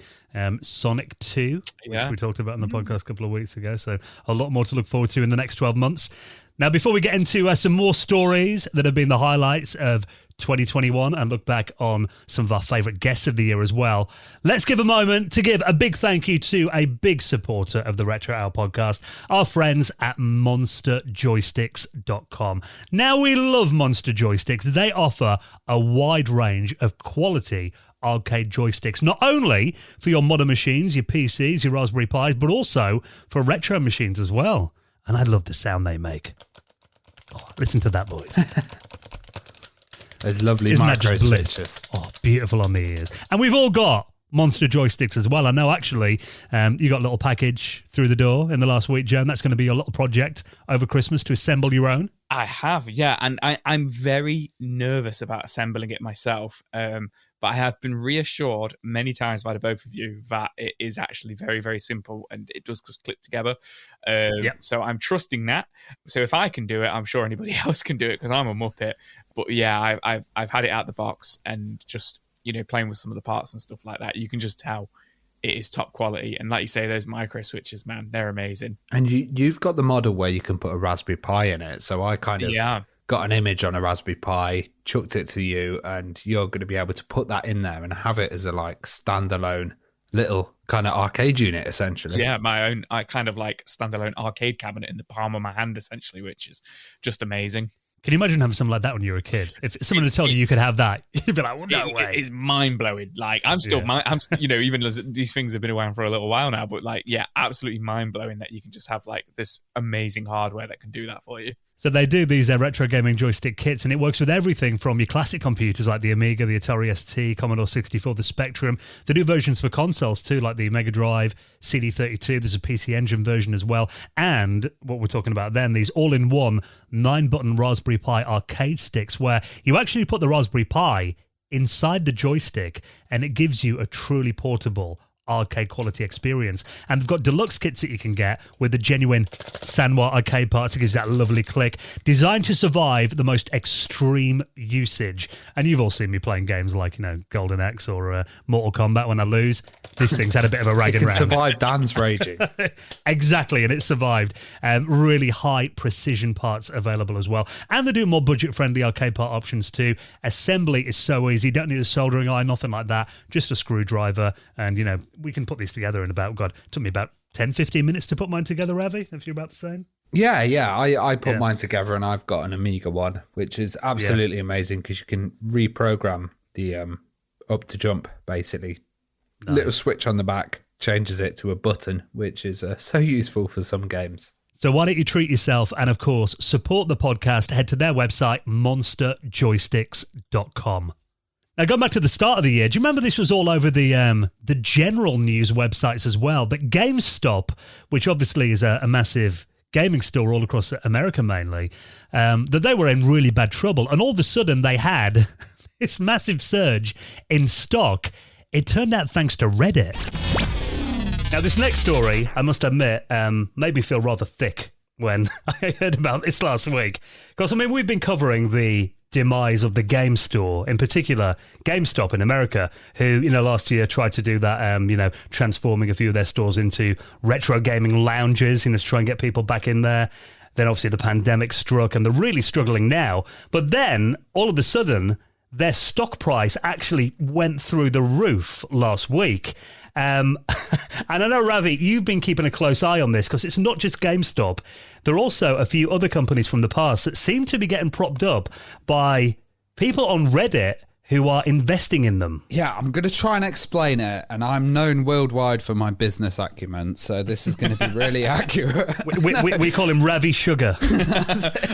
Sonic 2, which we talked about on the podcast a couple of weeks ago. So a lot more to look forward to in the next 12 months. Now, before we get into some more stories that have been the highlights of 2021 and look back on some of our favourite guests of the year as well, let's give a moment to give a big thank you to a big supporter of the Retro Hour podcast, our friends at monsterjoysticks.com. Now, we love Monster Joysticks. They offer a wide range of quality arcade joysticks, not only for your modern machines, your PCs, your Raspberry Pis, but also for retro machines as well. And I love the sound they make. Oh, listen to that, boys. Those lovely Isn't micro that just bliss? switches. Oh, beautiful on the ears. And we've all got Monster Joysticks as well. I know, actually, you got a little package through the door in the last week, Joan. That's going to be your little project over Christmas to assemble your own. I have, yeah. And I'm very nervous about assembling it myself. But I have been reassured many times by the both of you that it is actually very, very simple and it does just clip together. So I'm trusting that. So if I can do it, I'm sure anybody else can do it because I'm a Muppet. But yeah, I've had it out the box and just, you know, playing with some of the parts and stuff like that. You can just tell it is top quality. And like you say, those micro switches, man, they're amazing. And you've got the model where you can put a Raspberry Pi in it. So I kind of got an image on a Raspberry Pi, chucked it to you, and you're going to be able to put that in there and have it as a like standalone little kind of arcade unit, essentially. Yeah, my own kind of like standalone arcade cabinet in the palm of my hand, essentially, which is just amazing. Can you imagine having something like that when you were a kid? If someone had told you could have that, you'd be like, well, no way. It's mind-blowing. Like, I'm still, you know, even as these things have been around for a little while now, but like, yeah, absolutely mind-blowing that you can just have like this amazing hardware that can do that for you. So they do these retro gaming joystick kits, and it works with everything from your classic computers like the Amiga, the Atari ST, Commodore 64, the Spectrum. They do versions for consoles too, like the Mega Drive, CD32. There's a PC Engine version as well. And what we're talking about then, these all-in-one 9-button Raspberry Pi arcade sticks where you actually put the Raspberry Pi inside the joystick and it gives you a truly portable arcade quality experience. And they've got deluxe kits that you can get with the genuine Sanwa arcade parts. It gives that lovely click, designed to survive the most extreme usage. And you've all seen me playing games like, you know, Golden Axe or Mortal Kombat. When I lose, this thing's had a bit of a ragging round. Survived Dan's raging. Exactly, and it survived. Really high precision parts available as well. And they do more budget-friendly arcade part options too. Assembly is so easy. Don't need a soldering iron, nothing like that. Just a screwdriver. And, you know, we can put these together in about, it took me about 10, 15 minutes to put mine together, Ravi, if you're about the same. Yeah. I put mine together and I've got an Amiga one, which is absolutely amazing because you can reprogram the up to jump, basically. Nice. Little switch on the back changes it to a button, which is so useful for some games. So why don't you treat yourself and, of course, support the podcast. Head to their website, monsterjoysticks.com. Now, going back to the start of the year, do you remember this was all over the general news websites as well? That GameStop, which obviously is a massive gaming store all across America mainly, that they were in really bad trouble. And all of a sudden they had this massive surge in stock. It turned out thanks to Reddit. Now, this next story, I must admit, made me feel rather thick when I heard about this last week. Because, I mean, we've been covering the demise of the game store, in particular GameStop in America, who, you know, last year tried to do that, you know, transforming a few of their stores into retro gaming lounges, you know, to try and get people back in there. Then obviously the pandemic struck and they're really struggling now. But then all of a sudden their stock price actually went through the roof last week. And I know, Ravi, you've been keeping a close eye on this because it's not just GameStop. There are also a few other companies from the past that seem to be getting propped up by people on Reddit who are investing in them. Yeah, I'm going to try and explain it, and I'm known worldwide for my business acumen, so this is going to be really accurate. We call him Ravi Sugar.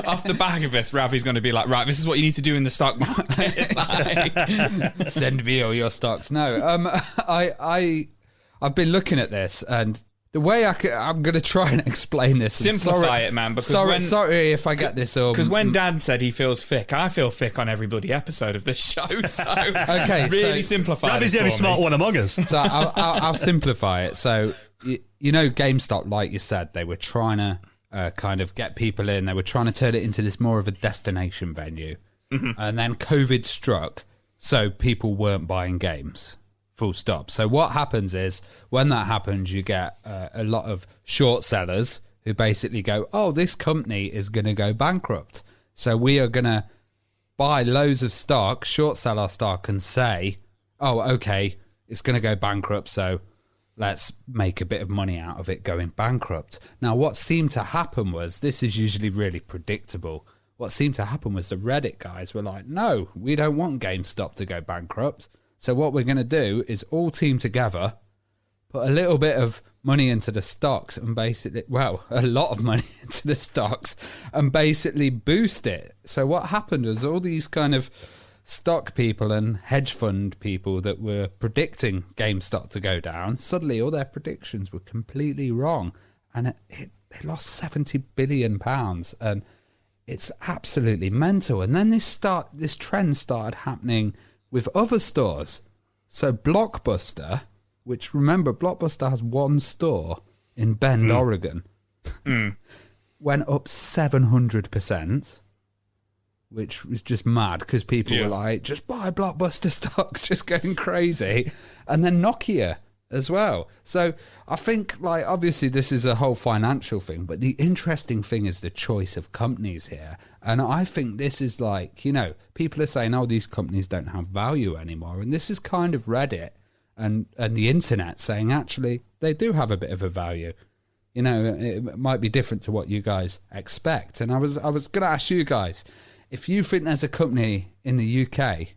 Off the back of this, Ravi's going to be like, right, this is what you need to do in the stock market. Like, send me all your stocks. No, I've been looking at this, and the way I'm going to try and explain this. Simplify it, man. Because sorry if I get this up. Because when Dan said he feels thick, I feel thick on every bloody episode of this show. So okay, really simplify it. Ravi's the only smart one among us. So I'll simplify it. So you know, GameStop, like you said, they were trying to kind of get people in. They were trying to turn it into this more of a destination venue, and then COVID struck, so people weren't buying games. Full stop. So what happens is when that happens, you get a lot of short sellers who basically go, oh, this company is going to go bankrupt. So we are going to buy loads of stock, short sell our stock and say, oh, okay, it's going to go bankrupt. So let's make a bit of money out of it going bankrupt. Now, what seemed to happen was, this is usually really predictable. What seemed to happen was the Reddit guys were like, no, we don't want GameStop to go bankrupt. So what we're going to do is all team together, put a little bit of money into the stocks and basically, well, a lot of money into the stocks and basically boost it. So what happened was all these kind of stock people and hedge fund people that were predicting GameStop to go down, suddenly all their predictions were completely wrong. And they lost £70 billion. And it's absolutely mental. And then this trend started happening with other stores. So Blockbuster, which, remember, Blockbuster has one store in Bend, Oregon, went up 700%, which was just mad because people were like, just buy Blockbuster stock, just going crazy. And then Nokia as well. So I think, like, obviously this is a whole financial thing, but the interesting thing is the choice of companies here. And I think this is like, you know, people are saying, oh, these companies don't have value anymore. And this is kind of Reddit and the internet saying, actually, they do have a bit of a value. You know, it might be different to what you guys expect. And I was going to ask you guys, if you think there's a company in the UK,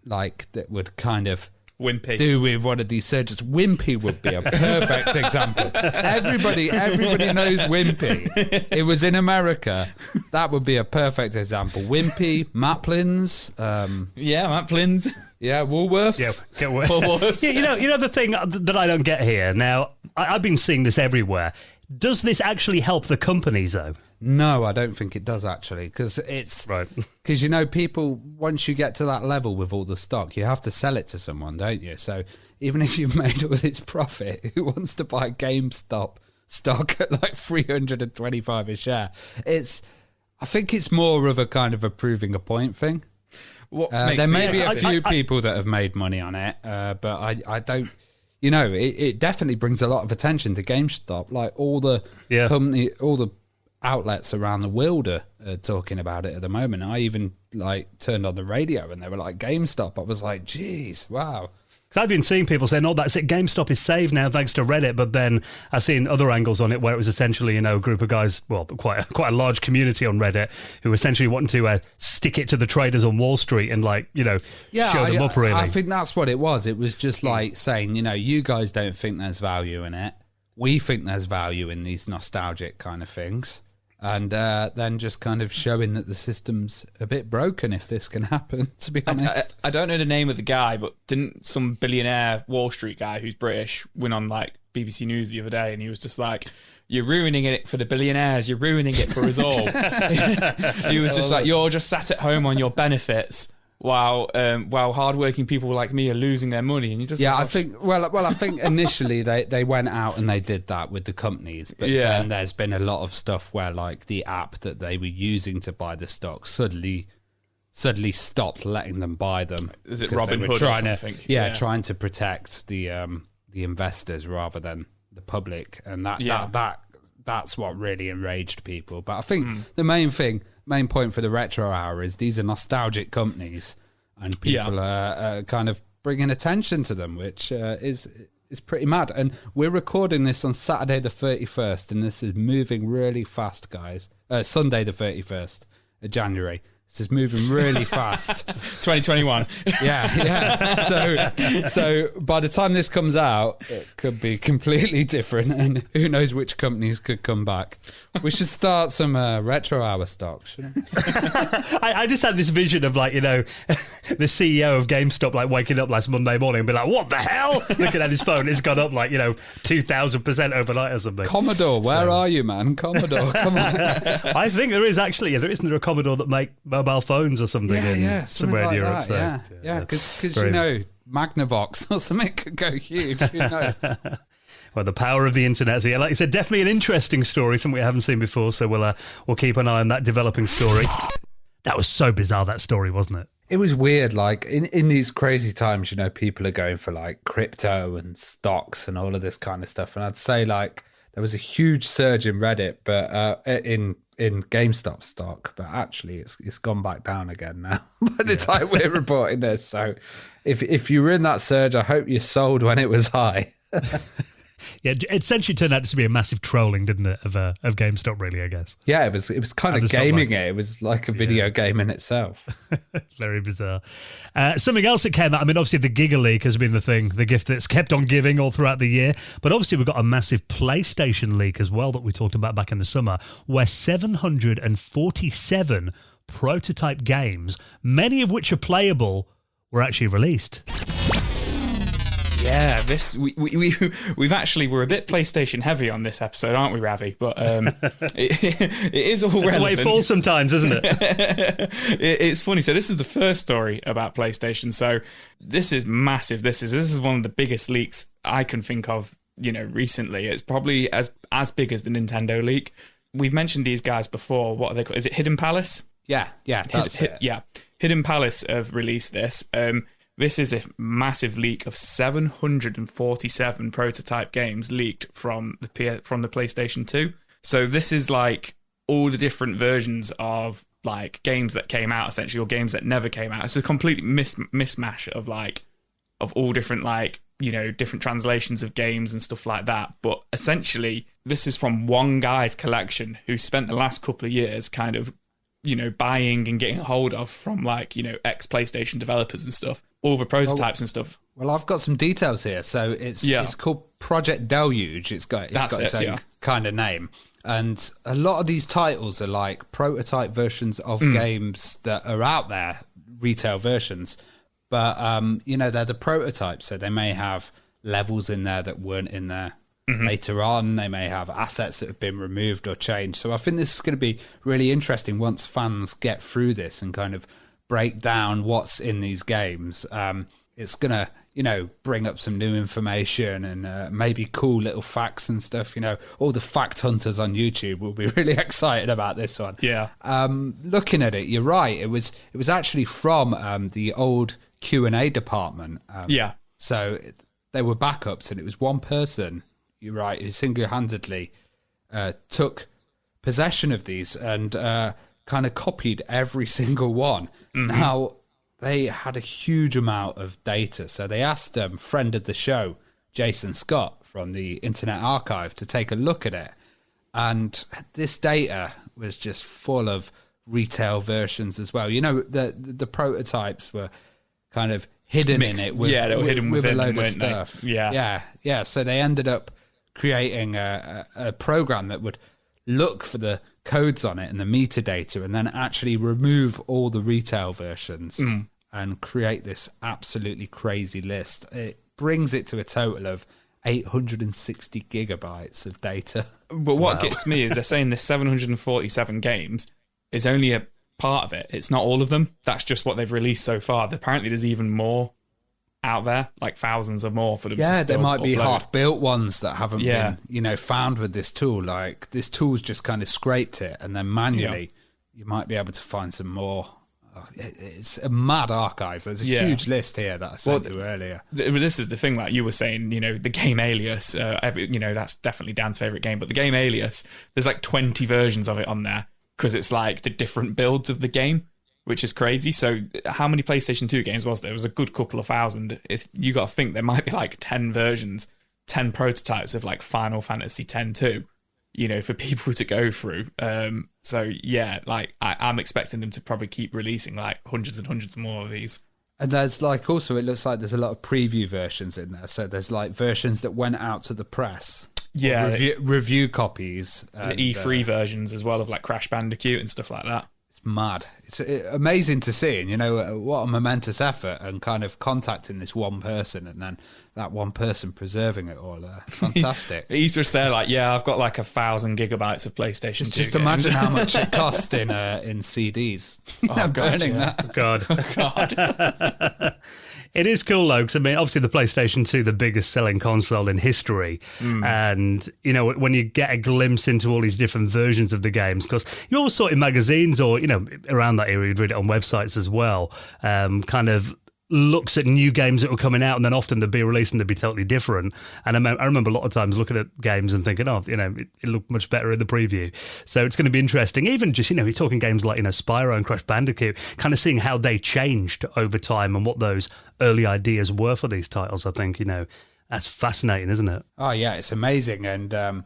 like, that would kind of Wimpy. Do with one of these surgeons. Wimpy would be a perfect example. Everybody knows Wimpy. It was in America. That would be a perfect example. Wimpy, Maplin's. Maplin's. Yeah, Woolworths. Yeah, Woolworths. Yeah, you know the thing that I don't get here. Now, I've been seeing this everywhere. Does this actually help the companies, though? No, I don't think it does, actually, because it's right. Because, you know, people, once you get to that level with all the stock, you have to sell it to someone, don't you? So even if you've made all this profit, who wants to buy GameStop stock at like $325 a share? I think it's more of a kind of a proving a point thing. There may be a few people that have made money on it, but I don't. You know, it definitely brings a lot of attention to GameStop. Like all the all the outlets around the world are talking about it at the moment. I even like turned on the radio and they were like GameStop. I was like, geez, wow. Because I've been seeing people saying, "Oh, that's it. GameStop is saved now thanks to Reddit." But then I've seen other angles on it where it was essentially, you know, a group of guys, well, quite a large community on Reddit who essentially wanting to stick it to the traders on Wall Street and, like, you know, show them up. Really, I think that's what it was. It was just like saying, you know, you guys don't think there's value in it. We think there's value in these nostalgic kind of things. And then just kind of showing that the system's a bit broken if this can happen, to be honest. I don't know the name of the guy, but didn't some billionaire Wall Street guy who's British went on like BBC News the other day and he was just like, "You're ruining it for the billionaires, you're ruining it for us all." He was just like, "You're just sat at home on your benefits while hardworking people like me are losing their money." And you just I think initially they went out and they did that with the companies, but then there's been a lot of stuff where like the app that they were using to buy the stock suddenly stopped letting them buy them. Is it Robin Hood or something? Trying to protect the investors rather than the public, and that's what really enraged people. But I think the main thing main point for the Retro Hour is these are nostalgic companies, and people are kind of bringing attention to them, which is pretty mad. And we're recording this on Saturday the 31st, and this is moving really fast, guys. Sunday the 31st of January. This is moving really fast. 2021. Yeah. So by the time this comes out, it could be completely different, and who knows which companies could come back. We should start some Retro Hour stock, shouldn't we? I just had this vision of, like, you know, the CEO of GameStop, like, waking up last Monday morning and be like, what the hell? Looking at his phone, it's gone up, like, you know, 2,000% overnight or something. Commodore, where are you, man? Commodore, come on. I think there is actually, isn't there a Commodore that make mobile phones or something somewhere in Europe? Because you know, Magnavox or something could go huge. Who knows? Well, the power of the internet. So, yeah, like you said, definitely an interesting story, something we haven't seen before. So we'll keep an eye on that developing story. That was so bizarre, that story, wasn't it? It was weird. Like in these crazy times, you know, people are going for like crypto and stocks and all of this kind of stuff. And I'd say like there was a huge surge in Reddit, but in GameStop stock, but actually it's gone back down again now by the time we're reporting this. So if you were in that surge, I hope you sold when it was high. Yeah, it essentially turned out to be a massive trolling, didn't it, of GameStop, really, I guess. Yeah, it was kind of gaming it. It was like a video game in itself. Very bizarre. Something else that came out, I mean, obviously the Giga Leak has been the gift that's kept on giving all throughout the year, but obviously we've got a massive PlayStation leak as well that we talked about back in the summer, where 747 prototype games, many of which are playable, were actually released. Yeah, we've actually, we're a bit PlayStation heavy on this episode, aren't we, Ravi? But it is all relevant. That's the way it falls sometimes, isn't it? It's funny. So this is the first story about PlayStation. So this is massive. This is one of the biggest leaks I can think of, you know, recently. It's probably as big as the Nintendo leak. We've mentioned these guys before. What are they called? Is it Hidden Palace? Yeah, that's it. Yeah, Hidden Palace have released this. This is a massive leak of 747 prototype games leaked from the PlayStation 2. So this is like all the different versions of like games that came out, essentially, or games that never came out. It's a complete mismatch of all different, like, you know, different translations of games and stuff like that. But essentially, this is from one guy's collection who spent the last couple of years kind of, you know, buying and getting a hold of from, like, you know, ex-PlayStation developers and stuff, all the prototypes and stuff. Well, I've got some details here. So it's called Project Deluge. It's got its own kind of name. And a lot of these titles are like prototype versions of games that are out there, retail versions. But, you know, they're the prototypes. So they may have levels in there that weren't in there. Later on, they may have assets that have been removed or changed. So I think this is going to be really interesting once fans get through this and kind of break down what's in these games. It's going to, you know, bring up some new information and maybe cool little facts and stuff. You know, all the fact hunters on YouTube will be really excited about this one. Yeah. Looking at it, you're right. It was actually from the old Q&A department. So they were backups, and it was one person, you're right, who single-handedly took possession of these and kind of copied every single one. Now, they had a huge amount of data, so they asked friend of the show, Jason Scott from the Internet Archive, to take a look at it. And this data was just full of retail versions as well. You know, the prototypes were kind of hidden in it. They were hidden with within, a load of weren't stuff. they? Yeah. So they ended up creating a program that would look for the codes on it and the metadata, and then actually remove all the retail versions and create this absolutely crazy list. It brings it to a total of 860 gigabytes of data. But what gets me is they're saying this 747 games is only a part of it. It's not all of them. That's just what they've released so far. Apparently there's even more out there, like thousands or more for them. Yeah, there might be half-built ones that haven't been, you know, found with this tool. Like, this tool's just kind of scraped it, and then manually you might be able to find some more. It's a mad archive. There's a huge list here that I sent you earlier. This is the thing, like you were saying, you know, the game Alias, you know, that's definitely Dan's favourite game, but the game Alias, there's like 20 versions of it on there. because it's like the different builds of the game, which is crazy. So how many PlayStation 2 games was there? It was a good couple of thousand. If you got to think there might be like 10 versions, 10 prototypes of like Final Fantasy X-2, you know, for people to go through. So yeah, like I'm expecting them to probably keep releasing like hundreds and hundreds more of these. And there's like also, it looks like there's a lot of preview versions in there. So there's like versions that went out to the press. Yeah. Review copies. And, the E3 versions as well of like Crash Bandicoot and stuff like that. It's mad. It's amazing to see. And, you know, what a momentous effort and kind of contacting this one person and then that one person preserving it all. Fantastic. He's just there like, yeah, I've got like 1,000 gigabytes of PlayStation 2 Just games. imagine how much it cost in CDs. Oh, burning that. God. Oh, God. It is cool, though, because, I mean, obviously the PlayStation 2, the biggest selling console in history. And, you know, when you get a glimpse into all these different versions of the games, because you always saw it in magazines or, you know, around that era, you'd read it on websites as well, kind of looks at new games that were coming out, and then often they'd be released and they'd be totally different. And I remember a lot of times looking at games and thinking, oh, you know, it looked much better in the preview. So it's going to be interesting. Even just, you know, you're talking games like, you know, Spyro and Crash Bandicoot, kind of seeing how they changed over time and what those early ideas were for these titles. I think, you know, that's fascinating, isn't it? Oh yeah, it's amazing. And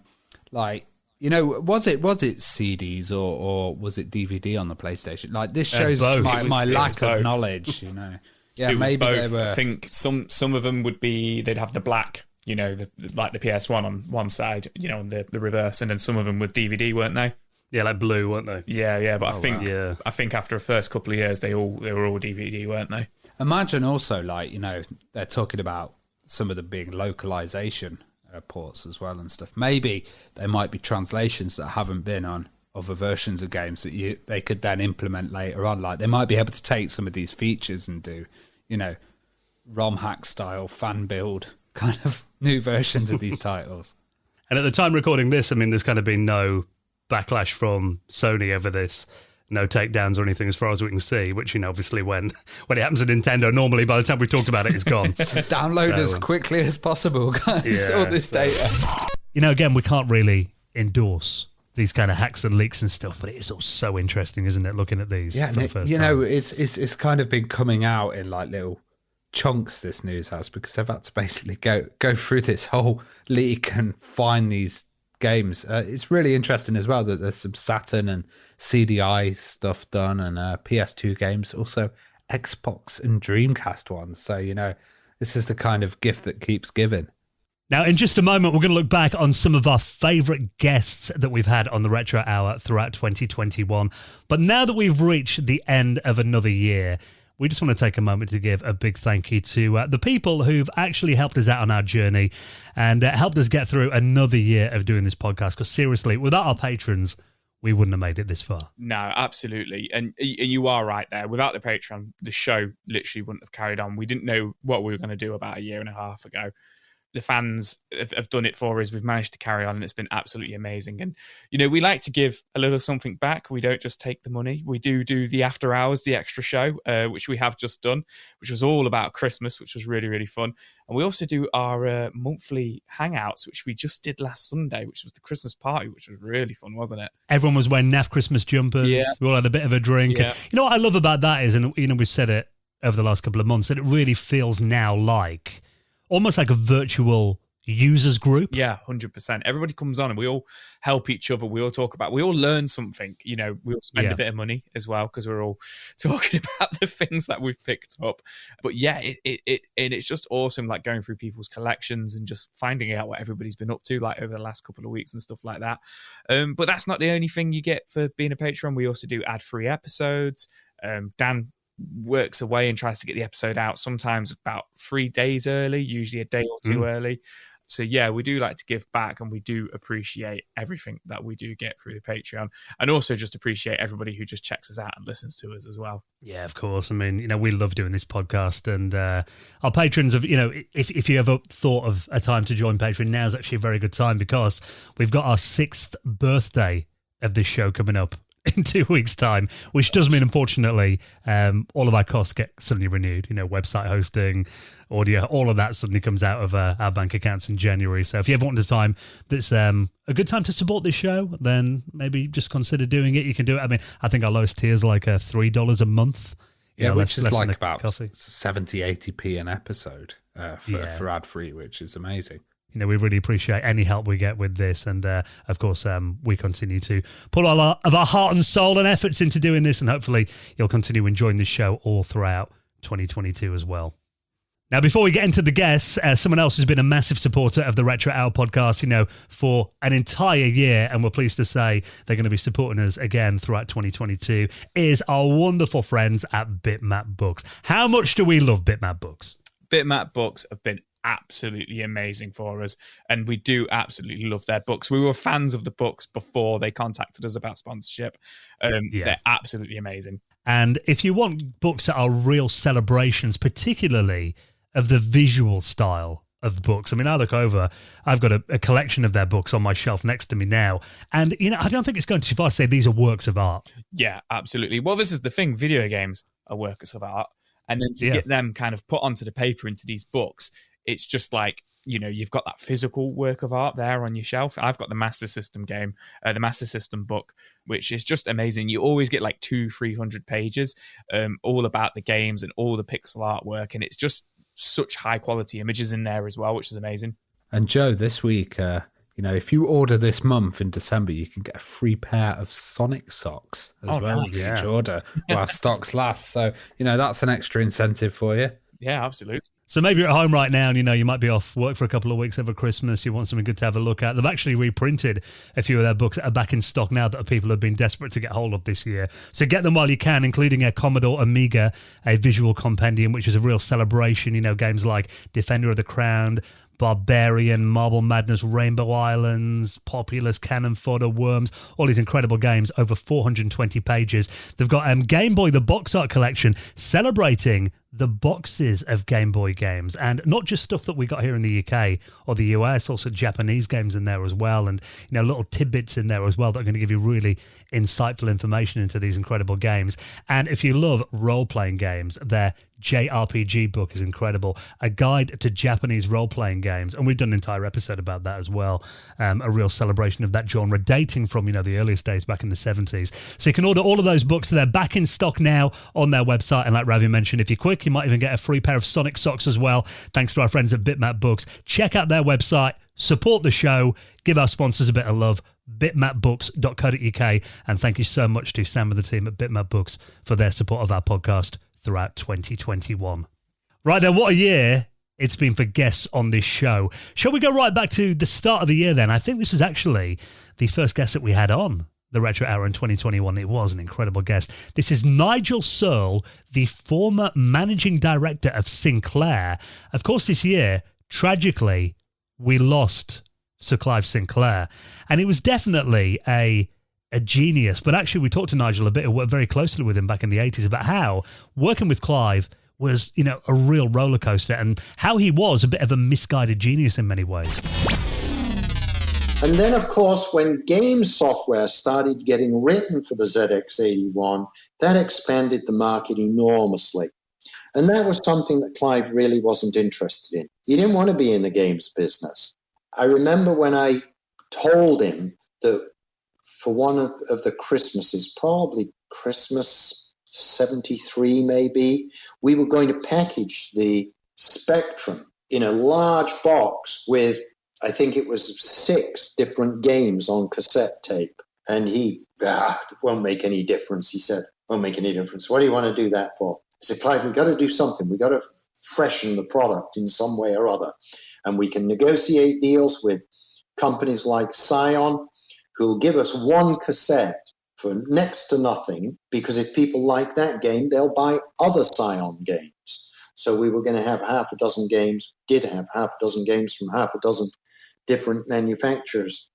like, you know, was it CDs or was it DVD on the PlayStation? Like, this shows my lack of knowledge, you know. Yeah, it was maybe both. they were. I think some of them would be, they'd have the black, you know, like the PS1 on one side, you know, on the reverse, and then some of them were DVD, weren't they? Yeah, like blue, weren't they? Yeah. But I think after the first couple of years, they were all DVD, weren't they? Imagine also, like, you know, they're talking about some of the big localization ports as well and stuff. Maybe there might be translations that haven't been on other versions of games that they could then implement later on. Like, they might be able to take some of these features and do, you know, ROM hack style fan build kind of new versions of these titles. And at the time recording this, I mean, there's kind of been no backlash from Sony over this, no takedowns or anything as far as we can see, which, you know, obviously when it happens to Nintendo, normally by the time we talked about it, it's gone. Download as quickly as possible, guys, all this data. You know, again, we can't really endorse these kind of hacks and leaks and stuff, but it is all so interesting, isn't it, looking at these for the first time? Know, it's kind of been coming out in like little chunks, this news has, because they've had to basically go through this whole leak and find these games. It's really interesting as well that there's some Saturn and CDI stuff done and PS2 games, also Xbox and Dreamcast ones. So, you know, this is the kind of gift that keeps giving. Now, in just a moment, we're going to look back on some of our favourite guests that we've had on the Retro Hour throughout 2021. But now that we've reached the end of another year, we just want to take a moment to give a big thank you to the people who've actually helped us out on our journey and helped us get through another year of doing this podcast. Because seriously, without our patrons, we wouldn't have made it this far. No, absolutely. And you are right there. Without the Patreon, the show literally wouldn't have carried on. We didn't know what we were going to do about a year and a half ago. The fans have done it for us. We've managed to carry on, and it's been absolutely amazing. And, you know, we like to give a little something back. We don't just take the money. We do the after hours, the extra show, which we have just done, which was all about Christmas, which was really, really fun. And we also do our monthly hangouts, which we just did last Sunday, which was the Christmas party, which was really fun, wasn't it? Everyone was wearing naff Christmas jumpers. Yeah. We all had a bit of a drink. Yeah. And, you know what I love about that is, and, you know, we've said it over the last couple of months, that it really feels now like almost like a virtual users group. Yeah, 100%. Everybody comes on and we all help each other. We all talk about, we all learn something. You know, we all spend a bit of money as well because we're all talking about the things that we've picked up. But yeah, it's just awesome, like going through people's collections and just finding out what everybody's been up to, like over the last couple of weeks and stuff like that. But that's not the only thing you get for being a Patreon. We also do ad-free episodes. Dan works away and tries to get the episode out sometimes about 3 days early, usually a day or two early. So yeah, we do like to give back, and we do appreciate everything that we do get through the Patreon, and also just appreciate everybody who just checks us out and listens to us as well. Yeah, of course. I mean, you know, we love doing this podcast, and our patrons have, you know, if you ever thought of a time to join Patreon, now's actually a very good time because we've got our 6th birthday of this show coming up in 2 weeks' time, which does mean, unfortunately, all of our costs get suddenly renewed. Website hosting, audio, all of that suddenly comes out of our bank accounts in January. So if you ever want a time that's a good time to support this show, then maybe just consider doing it. You can do it. I mean, I think our lowest tier is like $3 a month. Yeah, which is like about 70, 80p an episode for ad-free, which is amazing. We really appreciate any help we get with this. And, of course, we continue to put all of our heart and soul and efforts into doing this. And hopefully you'll continue enjoying this show all throughout 2022 as well. Now, before we get into the guests, someone else who's been a massive supporter of the Retro Hour podcast, for an entire year, and we're pleased to say they're going to be supporting us again throughout 2022, is our wonderful friends at Bitmap Books. How much do we love Bitmap Books? Bitmap Books have been absolutely amazing for us, and we do absolutely love their books. We were fans of the books before they contacted us about sponsorship. They're absolutely amazing. And if you want books that are real celebrations, particularly of the visual style of books, I mean, I look over, I've got a collection of their books on my shelf next to me now, and I don't think it's going too far to say these are works of art. Yeah, absolutely. Well, this is the thing, video games are works of art, and then to get them kind of put onto the paper into these books, it's just like, you've got that physical work of art there on your shelf. I've got the Master System game, the Master System book, which is just amazing. You always get like 200-300 pages, all about the games and all the pixel artwork. And it's just such high quality images in there as well, which is amazing. And Joe, this week, if you order this month in December, you can get a free pair of Sonic socks as well. Nice. Each order while stocks last. So, that's an extra incentive for you. Yeah, absolutely. So maybe you're at home right now and, you might be off work for a couple of weeks over Christmas. You want something good to have a look at. They've actually reprinted a few of their books that are back in stock now that people have been desperate to get hold of this year. So get them while you can, including a Commodore Amiga, a visual compendium, which is a real celebration. Games like Defender of the Crown, Barbarian, Marble Madness, Rainbow Islands, Populous, Cannon Fodder, Worms, all these incredible games, over 420 pages. They've got Game Boy, the box art collection, celebrating the boxes of Game Boy games, and not just stuff that we got here in the UK or the US, also Japanese games in there as well, and little tidbits in there as well that are going to give you really insightful information into these incredible games. And if you love role-playing games, their JRPG book is incredible, a guide to Japanese role-playing games, and we've done an entire episode about that as well, a real celebration of that genre dating from the earliest days back in the 70s. So you can order all of those books. They're back in stock now on their website, and like Ravi mentioned, if you're quick, you might even get a free pair of Sonic socks as well, thanks to our friends at Bitmap Books. Check out their website, support the show, give our sponsors a bit of love, bitmapbooks.co.uk, and thank you so much to Sam and the team at Bitmap Books for their support of our podcast throughout 2021. Right then, what a year it's been for guests on this show. Shall we go right back to the start of the year then? I think this was actually the first guest that we had on the Retro Hour in 2021. It was an incredible guest. This is Nigel Searle, the former managing director of Sinclair. Of course, this year, tragically, we lost Sir Clive Sinclair, and he was definitely a genius. But actually, we talked to Nigel a bit, worked very closely with him back in the 80s about how working with Clive was, a real roller coaster, and how he was a bit of a misguided genius in many ways. And then, of course, when game software started getting written for the ZX81, that expanded the market enormously. And that was something that Clive really wasn't interested in. He didn't want to be in the games business. I remember when I told him that for one of the Christmases, probably Christmas 73 maybe, we were going to package the Spectrum in a large box with, I think it was 6 different games on cassette tape. And he, it won't make any difference, he said. Won't make any difference. What do you want to do that for? I said, Clive, we've got to do something. We've got to freshen the product in some way or other. And we can negotiate deals with companies like Scion, who'll give us one cassette for next to nothing, because if people like that game, they'll buy other Scion games. So we were going to have half a dozen games, did have half a dozen games from half a dozen different manufacturers,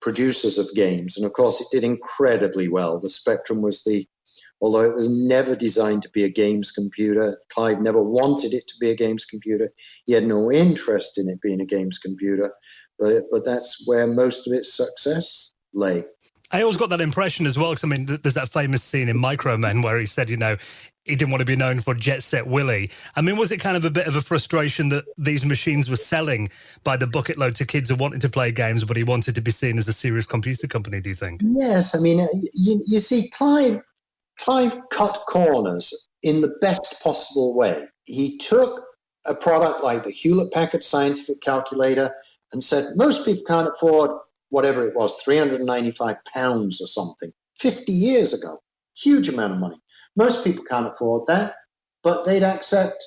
producers of games. And of course, it did incredibly well. The Spectrum was although it was never designed to be a games computer, Clive never wanted it to be a games computer. He had no interest in it being a games computer, but that's where most of its success lay. I always got that impression as well, because I mean, there's that famous scene in Micro Men where he said, he didn't want to be known for Jet Set Willie. I mean, was it kind of a bit of a frustration that these machines were selling by the bucket load to kids who wanted to play games, but he wanted to be seen as a serious computer company, do you think? Yes, I mean, you see, Clive cut corners in the best possible way. He took a product like the Hewlett-Packard Scientific Calculator and said, most people can't afford whatever it was, £395 or something, 50 years ago. Huge amount of money. Most people can't afford that, but they'd accept,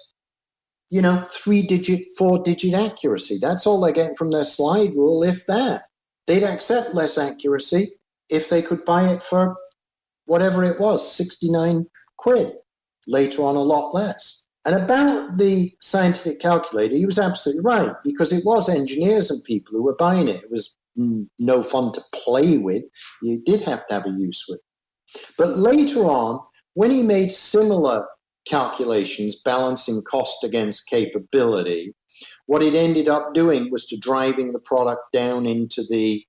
3-digit, 4-digit accuracy. That's all they're getting from their slide rule, if that. They'd accept less accuracy if they could buy it for whatever it was, 69 quid. Later on, a lot less. And about the scientific calculator, he was absolutely right, because it was engineers and people who were buying it. It was no fun to play with. You did have to have a use with it. But later on, when he made similar calculations, balancing cost against capability, what it ended up doing was to driving the product down into the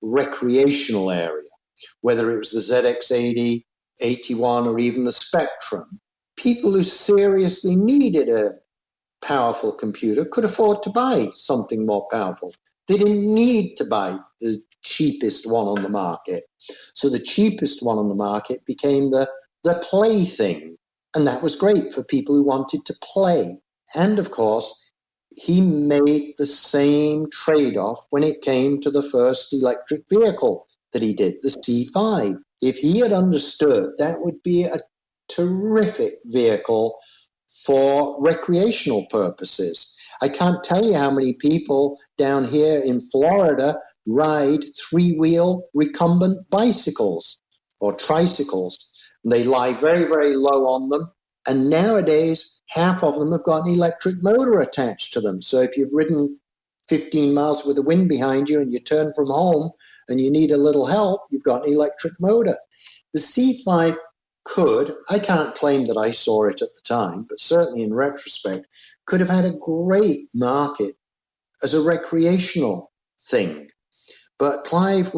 recreational area, whether it was the ZX80, 81, or even the Spectrum. People who seriously needed a powerful computer could afford to buy something more powerful. They didn't need to buy the cheapest one on the market. So the cheapest one on the market became the plaything. And that was great for people who wanted to play. And of course, he made the same trade-off when it came to the first electric vehicle that he did, the C5. If he had understood that would be a terrific vehicle for recreational purposes. I can't tell you how many people down here in Florida ride three-wheel recumbent bicycles or tricycles. They lie very, very low on them. And nowadays, half of them have got an electric motor attached to them. So if you've ridden 15 miles with the wind behind you and you turn from home and you need a little help, you've got an electric motor. The C5 could, I can't claim that I saw it at the time, but certainly in retrospect, could have had a great market as a recreational thing. But Clive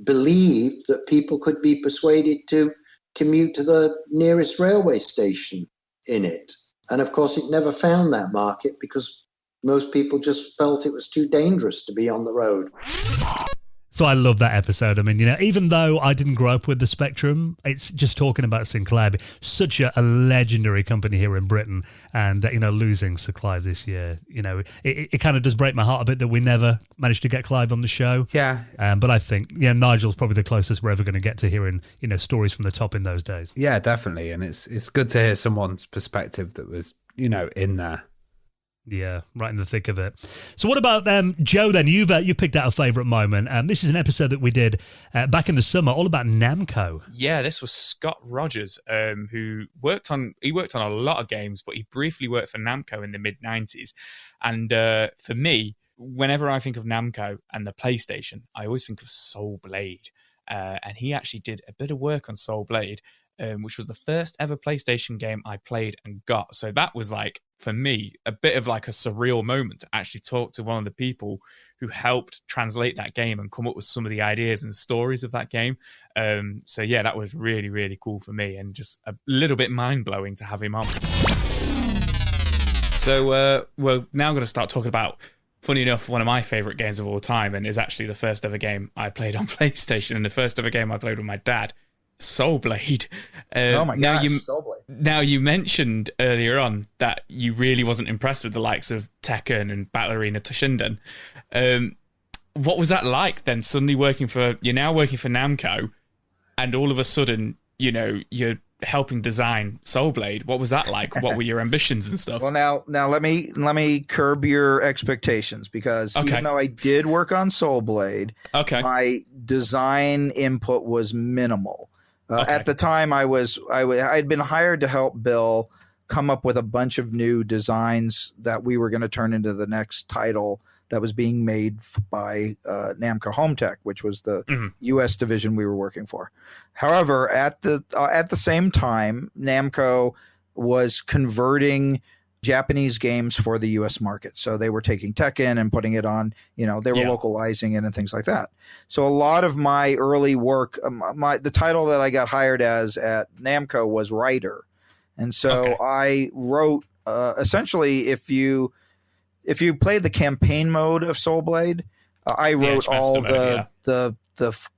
believed that people could be persuaded to commute to the nearest railway station in it. And of course, it never found that market because most people just felt it was too dangerous to be on the road. So I love that episode. I mean, even though I didn't grow up with the Spectrum, it's just talking about Sinclair, such a legendary company here in Britain, and losing Sir Clive this year, it kind of does break my heart a bit that we never managed to get Clive on the show. Yeah. But I think, Nigel's probably the closest we're ever going to get to hearing, stories from the top in those days. Yeah, definitely. And it's good to hear someone's perspective that was, in there. Yeah, right in the thick of it. So what about Joe then? You've picked out a favourite moment. This is an episode that we did back in the summer, all about Namco. Yeah, this was Scott Rogers, who worked on a lot of games, but he briefly worked for Namco in the mid-90s. And for me, whenever I think of Namco and the PlayStation, I always think of Soul Blade. And he actually did a bit of work on Soul Blade, which was the first ever PlayStation game I played and got. So that was like, for me, a bit of like a surreal moment to actually talk to one of the people who helped translate that game and come up with some of the ideas and stories of that game. So yeah, that was really, really cool for me and just a little bit mind-blowing to have him on. So we're now going to start talking about, funny enough, one of my favourite games of all time, and is actually the first ever game I played on PlayStation and the first ever game I played with my dad. Soul Blade. Oh my gosh, Soul Blade. Now, you mentioned earlier on that you really wasn't impressed with the likes of Tekken and Battle Arena Toshinden. What was that like then, suddenly you're now working for Namco, and all of a sudden, you're helping design Soul Blade? What was that like? What were your ambitions and stuff? Well, now let me curb your expectations, because even though I did work on Soul Blade, my design input was minimal. At the time, I had been hired to help Bill come up with a bunch of new designs that we were going to turn into the next title that was being made by Namco Home Tech, which was the U.S. division we were working for. However, at the same time, Namco was converting Japanese games for the US market. So they were taking Tekken and putting it on, they were localizing it and things like that. So a lot of my early work, the title that I got hired as at Namco was writer. And so I wrote, essentially, if you played the campaign mode of Soul Blade, I wrote all the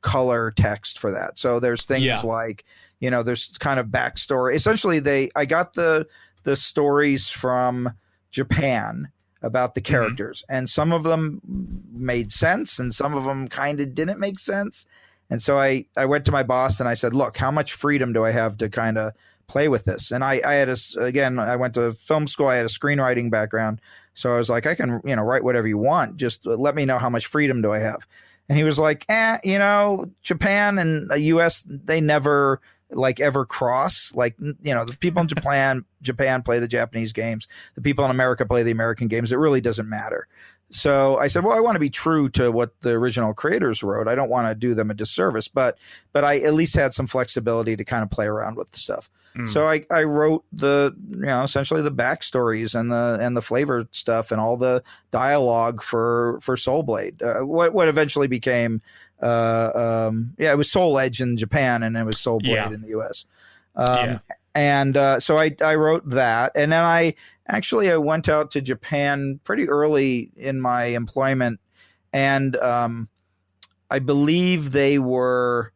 color text for that. So there's things like, there's kind of backstory. Essentially, I got the stories from Japan about the characters, and some of them made sense and some of them kind of didn't make sense. And so I went to my boss and I said, look, how much freedom do I have to kind of play with this? And I had I went to film school. I had a screenwriting background. So I was like, I can, write whatever you want. Just let me know how much freedom do I have. And he was like, Japan and the US, they never ever cross. The people in Japan play the Japanese games. The people in America play the American games. It really doesn't matter. So I said, well, I want to be true to what the original creators wrote. I don't want to do them a disservice, but I at least had some flexibility to kind of play around with the stuff. So I wrote essentially the backstories and the flavor stuff and all the dialogue for Soul Blade. What eventually became it was Soul Edge in Japan and it was Soul Blade in the US. And so I wrote that, and then I went out to Japan pretty early in my employment, and I believe they were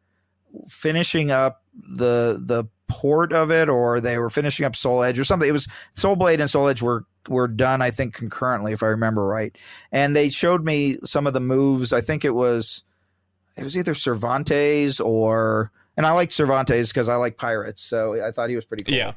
finishing up the port of it, or they were finishing up Soul Edge or something. It was Soul Blade and Soul Edge were done, I think, concurrently, if I remember right. And they showed me some of the moves. I think it was either Cervantes and I like Cervantes because I like pirates, so I thought he was pretty cool. Yeah.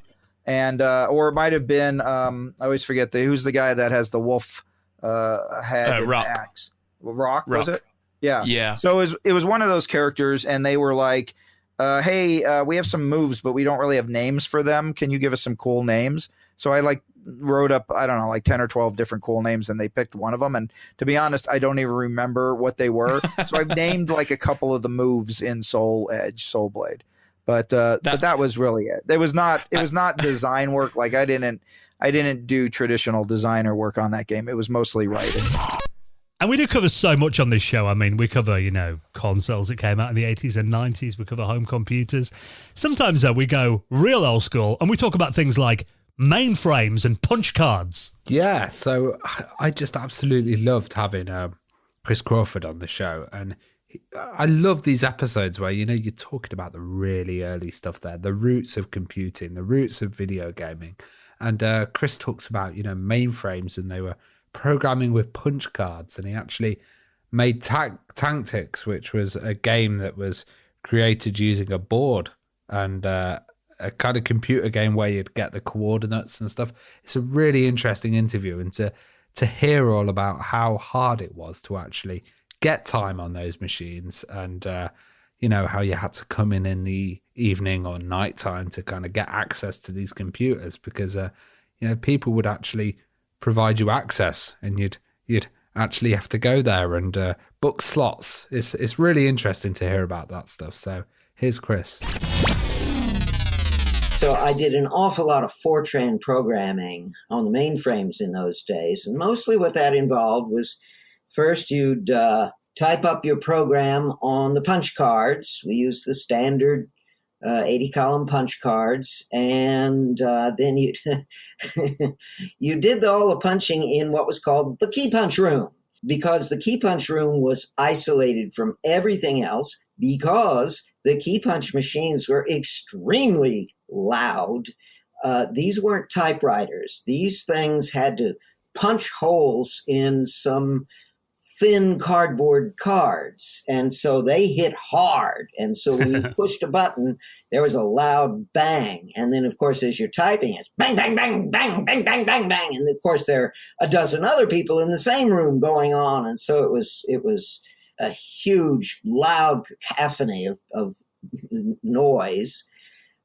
And or it might have been I always forget who's the guy that has the wolf head and axe. Rock, was it? Yeah. Yeah. So it was one of those characters, and they were like, hey, we have some moves, but we don't really have names for them. Can you give us some cool names? So I wrote up, I don't know, 10 or 12 different cool names, and they picked one of them. And to be honest, I don't even remember what they were. So I've named a couple of the moves in Soul Blade, but that was really it. It was not design work. I didn't do traditional designer work on that game. It was mostly writing. And we do cover so much on this show. I mean, we cover, consoles that came out in the 80s and 90s. We cover home computers. Sometimes, though, we go real old school and we talk about things like mainframes and punch cards. Yeah, so I just absolutely loved having Chris Crawford on the show. And I love these episodes where, you're talking about the really early stuff there, the roots of computing, the roots of video gaming. And Chris talks about, mainframes, and they were programming with punch cards, and he actually made Tactics, which was a game that was created using a board and a kind of computer game where you'd get the coordinates and stuff. It's a really interesting interview, and to hear all about how hard it was to actually get time on those machines, and how you had to come in the evening or nighttime to kind of get access to these computers, because people would actually provide you access, and you'd actually have to go there and book slots. It's really interesting to hear about that stuff. So here's Chris. So I did an awful lot of Fortran programming on the mainframes in those days, and mostly what that involved was first you'd type up your program on the punch cards. We used the standard 80-column punch cards, and then you did all the punching in what was called the key punch room, because the key punch room was isolated from everything else because the key punch machines were extremely loud. These weren't typewriters. These things had to punch holes in some thin cardboard cards, and so they hit hard, and so when you pushed a button there was a loud bang, and then of course as you're typing it's bang bang bang bang bang bang bang bang, and of course there are a dozen other people in the same room going on, and so it was a huge loud cacophony of noise.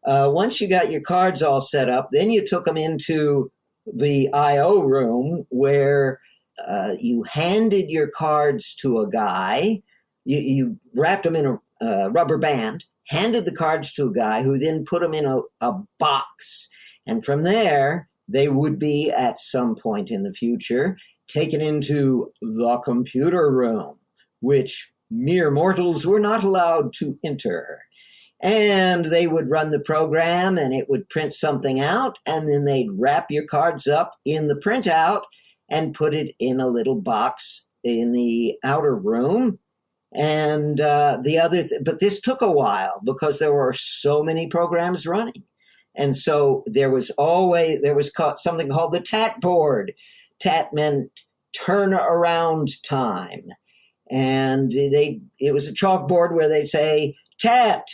Once you got your cards all set up, then you took them into the I/O room where you handed your cards to a guy. You wrapped them in a rubber band, handed the cards to a guy who then put them in a box. And from there, they would be at some point in the future taken into the computer room, which mere mortals were not allowed to enter. And they would run the program and it would print something out, and then they'd wrap your cards up in the printout and put it in a little box in the outer room. And but this took a while because there were so many programs running. And so there was something called the TAT board. TAT meant turn around time. And it was a chalkboard where they'd say, TAT,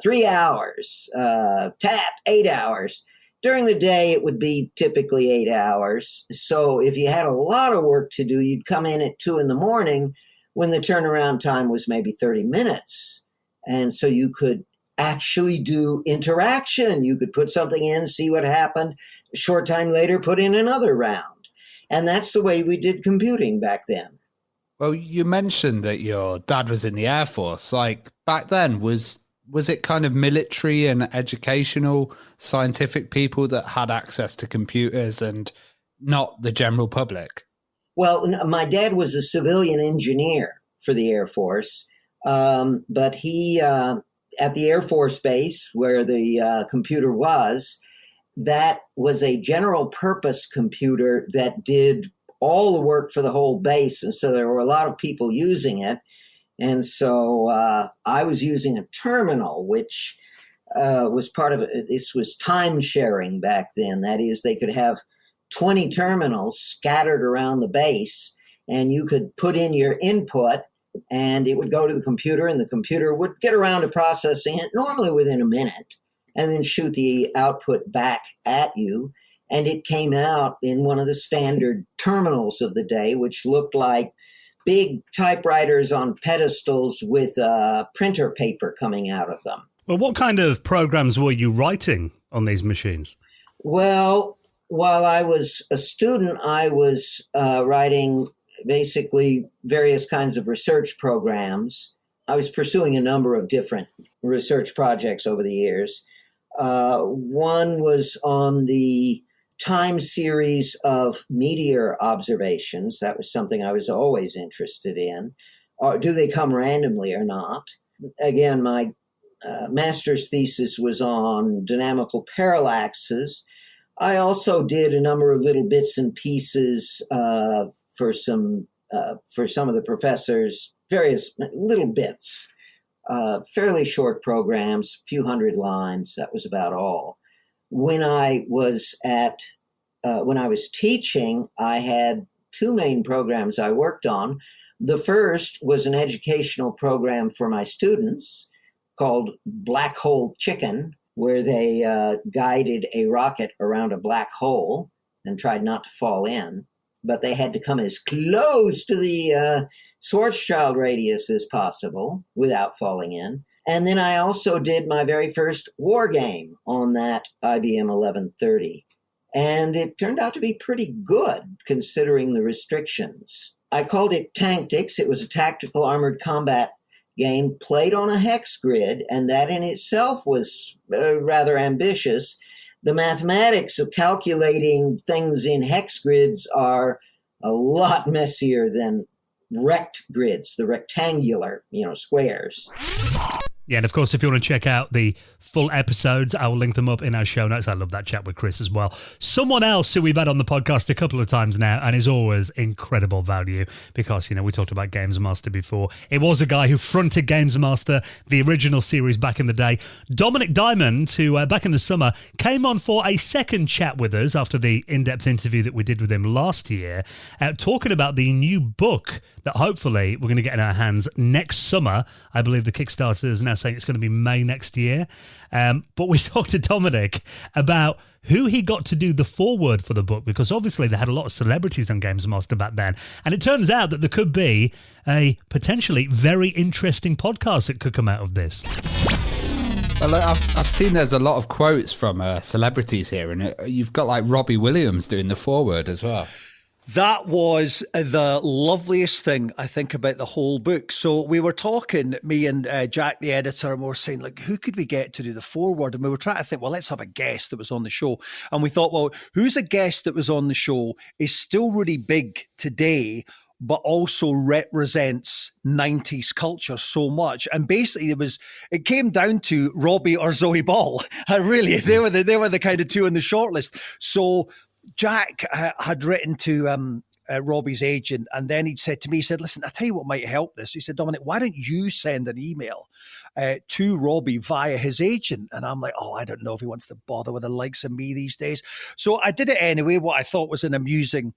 3 hours, TAT, 8 hours. During the day, it would be typically 8 hours. So if you had a lot of work to do, you'd come in at 2 a.m. when the turnaround time was maybe 30 minutes. And so you could actually do interaction. You could put something in, see what happened. A short time later, put in another round. And that's the way we did computing back then. Well, you mentioned that your dad was in the Air Force. Like back then, was it kind of military and educational, scientific people that had access to computers and not the general public? Well, my dad was a civilian engineer for the Air Force, but he, at the Air Force Base where the computer was, that was a general purpose computer that did all the work for the whole base. And so there were a lot of people using it. And so I was using a terminal, which was part of it. This was time sharing back then. That is, they could have 20 terminals scattered around the base, and you could put in your input and it would go to the computer, and the computer would get around to processing it normally within a minute and then shoot the output back at you. And it came out in one of the standard terminals of the day, which looked like big typewriters on pedestals with printer paper coming out of them. Well, what kind of programs were you writing on these machines? Well, while I was a student, I was writing basically various kinds of research programs. I was pursuing a number of different research projects over the years. One was on the time series of meteor observations. That was something I was always interested in. Do they come randomly or not? Again, my master's thesis was on dynamical parallaxes. I also did a number of little bits and pieces for some of the professors, various little bits, fairly short programs, few hundred lines. That was about all. When I was teaching, I had two main programs I worked on. The first was an educational program for my students called Black Hole Chicken, where they guided a rocket around a black hole and tried not to fall in, but they had to come as close to the Schwarzschild radius as possible without falling in. And then I also did my very first war game on that IBM 1130. And it turned out to be pretty good considering the restrictions. I called it Tanctics. It was a tactical armored combat game played on a hex grid, and that in itself was rather ambitious. The mathematics of calculating things in hex grids are a lot messier than rect grids, the rectangular, squares. Yeah, and of course, if you want to check out the full episodes, I will link them up in our show notes. I love that chat with Chris as well. Someone else who we've had on the podcast a couple of times now and is always incredible value because, we talked about Games Master before. It was a guy who fronted Games Master, the original series back in the day. Dominic Diamond, who back in the summer came on for a second chat with us after the in-depth interview that we did with him last year, talking about the new book that hopefully we're going to get in our hands next summer. I believe the Kickstarter is now saying it's going to be May next year. But we talked to Dominic about who he got to do the foreword for the book, because obviously they had a lot of celebrities on Games Master back then. And it turns out that there could be a potentially very interesting podcast that could come out of this. Well, I've seen there's a lot of quotes from celebrities here, and you've got like Robbie Williams doing the foreword as well. That was the loveliest thing, I think, about the whole book. So we were talking, me and Jack, the editor, and we were saying, like, who could we get to do the foreword? And we were trying to think, well, let's have a guest that was on the show. And we thought, well, who's a guest that was on the show is still really big today, but also represents 90s culture so much. And basically it came down to Robbie or Zoe Ball. And really, they were the kind of two on the shortlist. So Jack had written to Robbie's agent, and then he'd said to me, he said, listen, I'll tell you what might help this. He said, Dominic, why don't you send an email to Robbie via his agent? And I'm like, oh, I don't know if he wants to bother with the likes of me these days. So I did it anyway, what I thought was an amusing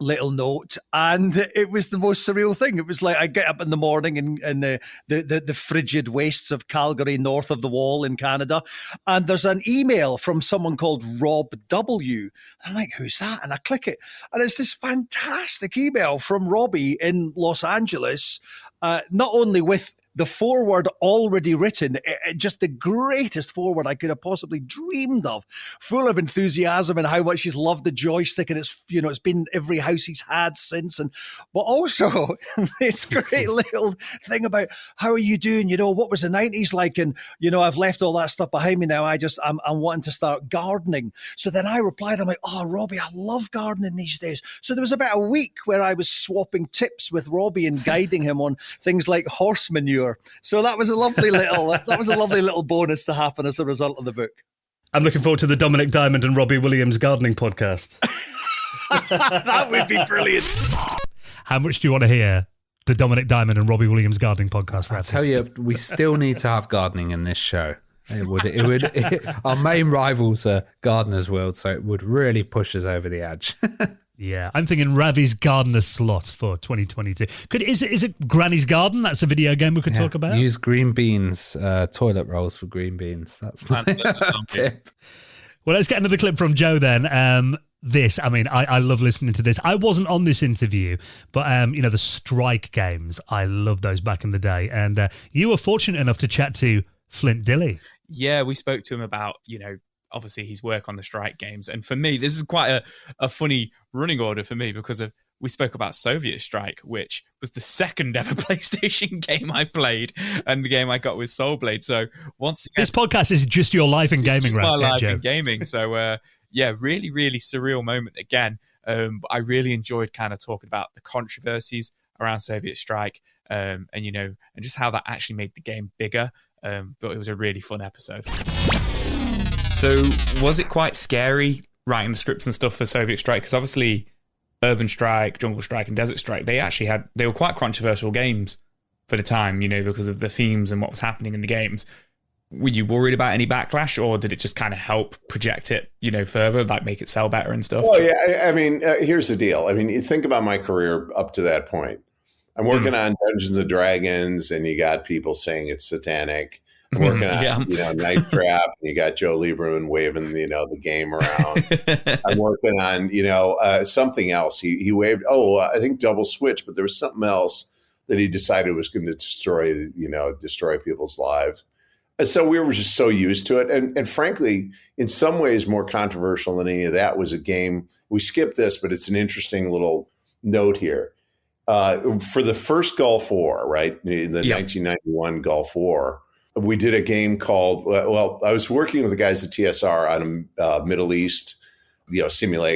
little note, and it was the most surreal thing. It was like I get up in the morning in the frigid wastes of Calgary, north of the wall in Canada, and there's an email from someone called Rob W. I'm like, who's that? And I click it, and it's this fantastic email from Robbie in Los Angeles, not only with the foreword already written, just the greatest foreword I could have possibly dreamed of, full of enthusiasm and how much he's loved the joystick, and it's been every house he's had since. But also this great little thing about how are you doing? What was the 90s like? And I've left all that stuff behind me now. I'm wanting to start gardening. So then I replied, I'm like, oh, Robbie, I love gardening these days. So there was about a week where I was swapping tips with Robbie and guiding him on things like horse manure. So that was a lovely little bonus to happen as a result of the book. I'm looking forward to the Dominic Diamond and Robbie Williams gardening podcast. That would be brilliant. How much do you want to hear the Dominic Diamond and Robbie Williams gardening podcast? I tell you, we still need to have gardening in this show. It would. Our main rivals are Gardener's World, so it would really push us over the edge. Yeah, I'm thinking Ravi's Gardener slots for 2022. Is it Granny's Garden? That's a video game we could talk about. Use green beans, toilet rolls for green beans. That's my tip. Well, let's get another clip from Joe then. I love listening to this. I wasn't on this interview, but the Strike games, I loved those back in the day. And you were fortunate enough to chat to Flint Dilley. Yeah, we spoke to him about, obviously his work on the Strike games. And for me, this is quite a funny running order for me because we spoke about Soviet Strike, which was the second ever PlayStation game I played, and the game I got was Soul Blade. So once again, this podcast is just your life in gaming, just right? My life in gaming. So really, really surreal moment again. But I really enjoyed kind of talking about the controversies around Soviet Strike, and just how that actually made the game bigger. But it was a really fun episode. So was it quite scary writing the scripts and stuff for Soviet Strike? Because obviously Urban Strike, Jungle Strike and Desert Strike, they were quite controversial games for the time, because of the themes and what was happening in the games. Were you worried about any backlash, or did it just kind of help project it, further, like make it sell better and stuff? Well, yeah, here's the deal. You think about my career up to that point. I'm working on Dungeons and Dragons, and you got people saying it's satanic. I'm working on Night Trap, and you got Joe Lieberman waving the game around. I'm working on something else. He waved I think Double Switch, but there was something else that he decided was going to destroy people's lives. And so we were just so used to it, and frankly, in some ways more controversial than any of that was a game. We skipped this, but it's an interesting little note here. For the first Gulf War, right, in the 1991 Gulf War, we did a game called, I was working with the guys at TSR on a Middle East,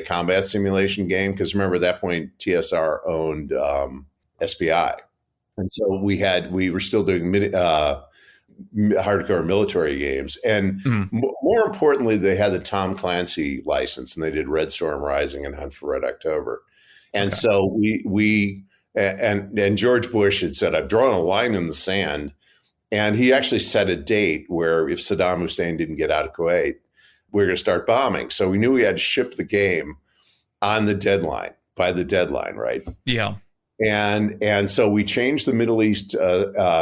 combat simulation game. Because remember, at that point, TSR owned SBI. And so we were still doing hardcore military games. And more importantly, they had the Tom Clancy license, and they did Red Storm Rising and Hunt for Red October. And so and George Bush had said, I've drawn a line in the sand. And he actually set a date where if Saddam Hussein didn't get out of Kuwait, we were going to start bombing. So we knew we had to ship the game by the deadline, right? Yeah. And so we changed the Middle East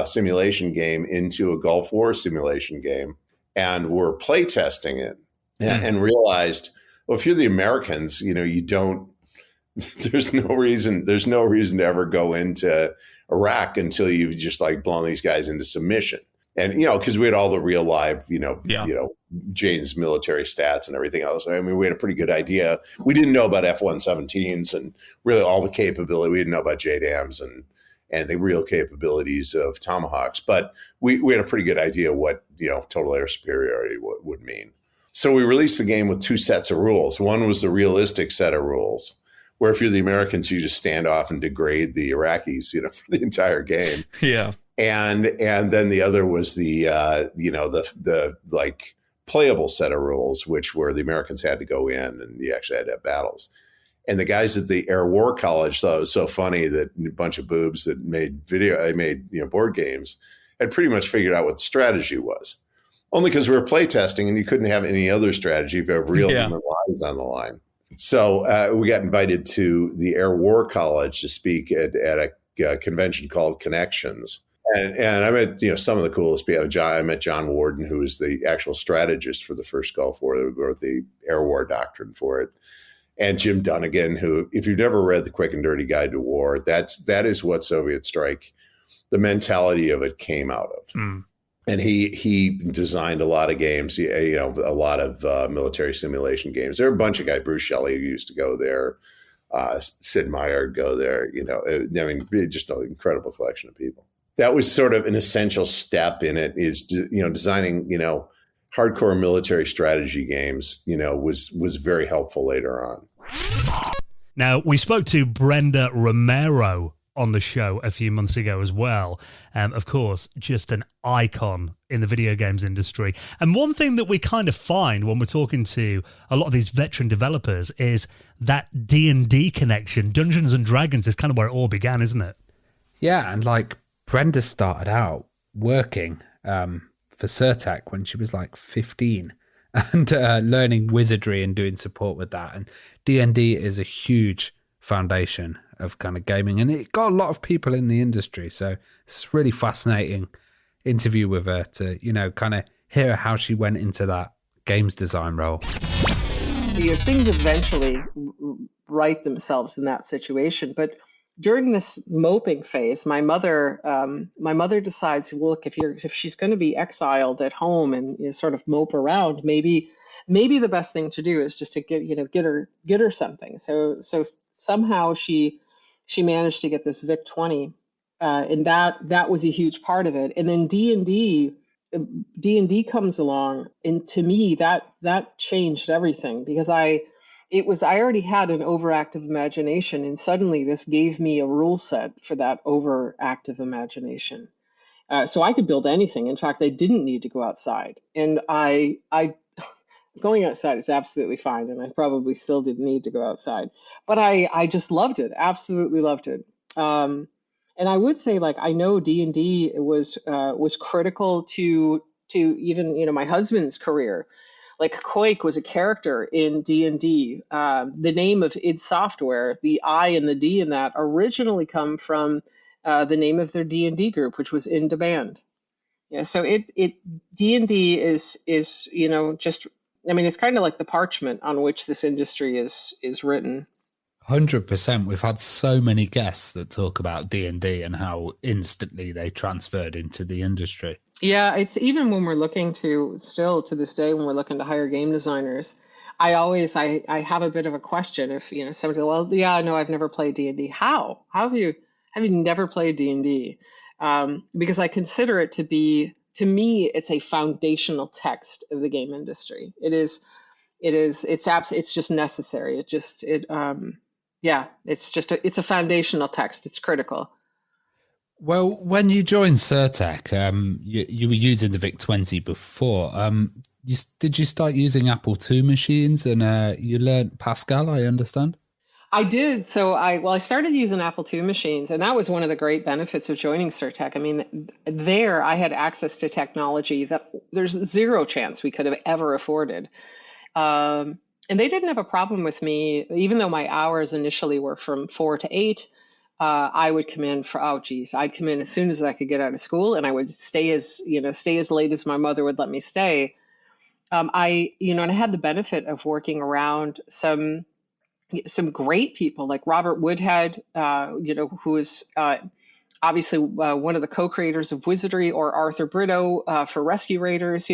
simulation game into a Gulf War simulation game, and we're play testing it and realized, well, if you're the Americans, you don't. There's no reason to ever go into Iraq until you've just blown these guys into submission. And, because we had all the real live, Jane's military stats and everything else. I mean, we had a pretty good idea. We didn't know about F-117s and really all the capability. We didn't know about JDAMs and the real capabilities of Tomahawks, but we had a pretty good idea what, total air superiority would mean. So we released the game with 2 sets of rules. One was the realistic set of rules, where if you're the Americans, you just stand off and degrade the Iraqis, for the entire game. Yeah. And then the other was the like playable set of rules, which were the Americans had to go in and you actually had to have battles. And the guys at the Air War College thought it was so funny that a bunch of boobs that made board games had pretty much figured out what the strategy was. Only because we were playtesting and you couldn't have any other strategy if you have real human lives on the line. So we got invited to the Air War College to speak at a convention called Connections. And I met, some of the coolest people. I met John Warden, who was the actual strategist for the first Gulf War, who wrote the Air War Doctrine for it. And Jim Dunnigan, who, if you've never read The Quick and Dirty Guide to War, that is what Soviet Strike, the mentality of it came out of. Mm. And he designed a lot of games, a lot of military simulation games. There are a bunch of guys, Bruce Shelley, who used to go there, Sid Meier go there, just an incredible collection of people. That was sort of an essential step in it, is, designing, hardcore military strategy games, was very helpful later on. Now, we spoke to Brenda Romero on the show a few months ago as well. Of course, just an icon in the video games industry. And one thing that we kind of find when we're talking to a lot of these veteran developers is that D&D connection. Dungeons and Dragons is kind of where it all began, isn't it? Yeah, and like Brenda started out working for Certec when she was like 15 and learning wizardry and doing support with that. And D&D is a huge foundation of kind of gaming, and it got a lot of people in the industry. So it's a really fascinating interview with her to, kind of hear how she went into that games design role. Things eventually right themselves in that situation, but during this moping phase, my mother decides, look, if she's going to be exiled at home and sort of mope around, maybe the best thing to do is just to get her something. So somehow she managed to get this VIC-20, and that was a huge part of it. And then D&D comes along, and to me that changed everything, because I already had an overactive imagination, and suddenly this gave me a rule set for that overactive imagination. So I could build anything. In fact, I didn't need to go outside, and I going outside is absolutely fine, and I probably still didn't need to go outside, but I just loved it, absolutely loved it. And I would say, like, I know D&D was critical to even my husband's career. Like, Quake was a character in D&D. The name of id Software, the I and the D in that, originally come from the name of their D&D group, which was In Demand. Yeah, so D&D is just, I mean, it's kind of like the parchment on which this industry is written. 100%. We've had so many guests that talk about D&D and how instantly they transferred into the industry. Yeah, it's even when we're looking to, still to this day, when we're looking to hire game designers, I have a bit of a question. If somebody, well, yeah, no, I've never played D&D. How have you never played D&D? Because I consider it to be, to me, it's a foundational text of the game industry. It's just necessary. It's a foundational text. It's critical. Well, when you joined Certec, you were using the VIC-20 before. Did you start using Apple II machines, and you learned Pascal, I understand? I did. So I started using Apple II machines, and that was one of the great benefits of joining Certec. I mean, there I had access to technology that there's zero chance we could have ever afforded. And they didn't have a problem with me, even though my hours initially were from 4 to 8. I would come in I'd come in as soon as I could get out of school, and I would stay as late as my mother would let me stay. And I had the benefit of working around some great people like Robert Woodhead, who was obviously one of the co-creators of Wizardry, or Arthur Brito for Rescue Raiders.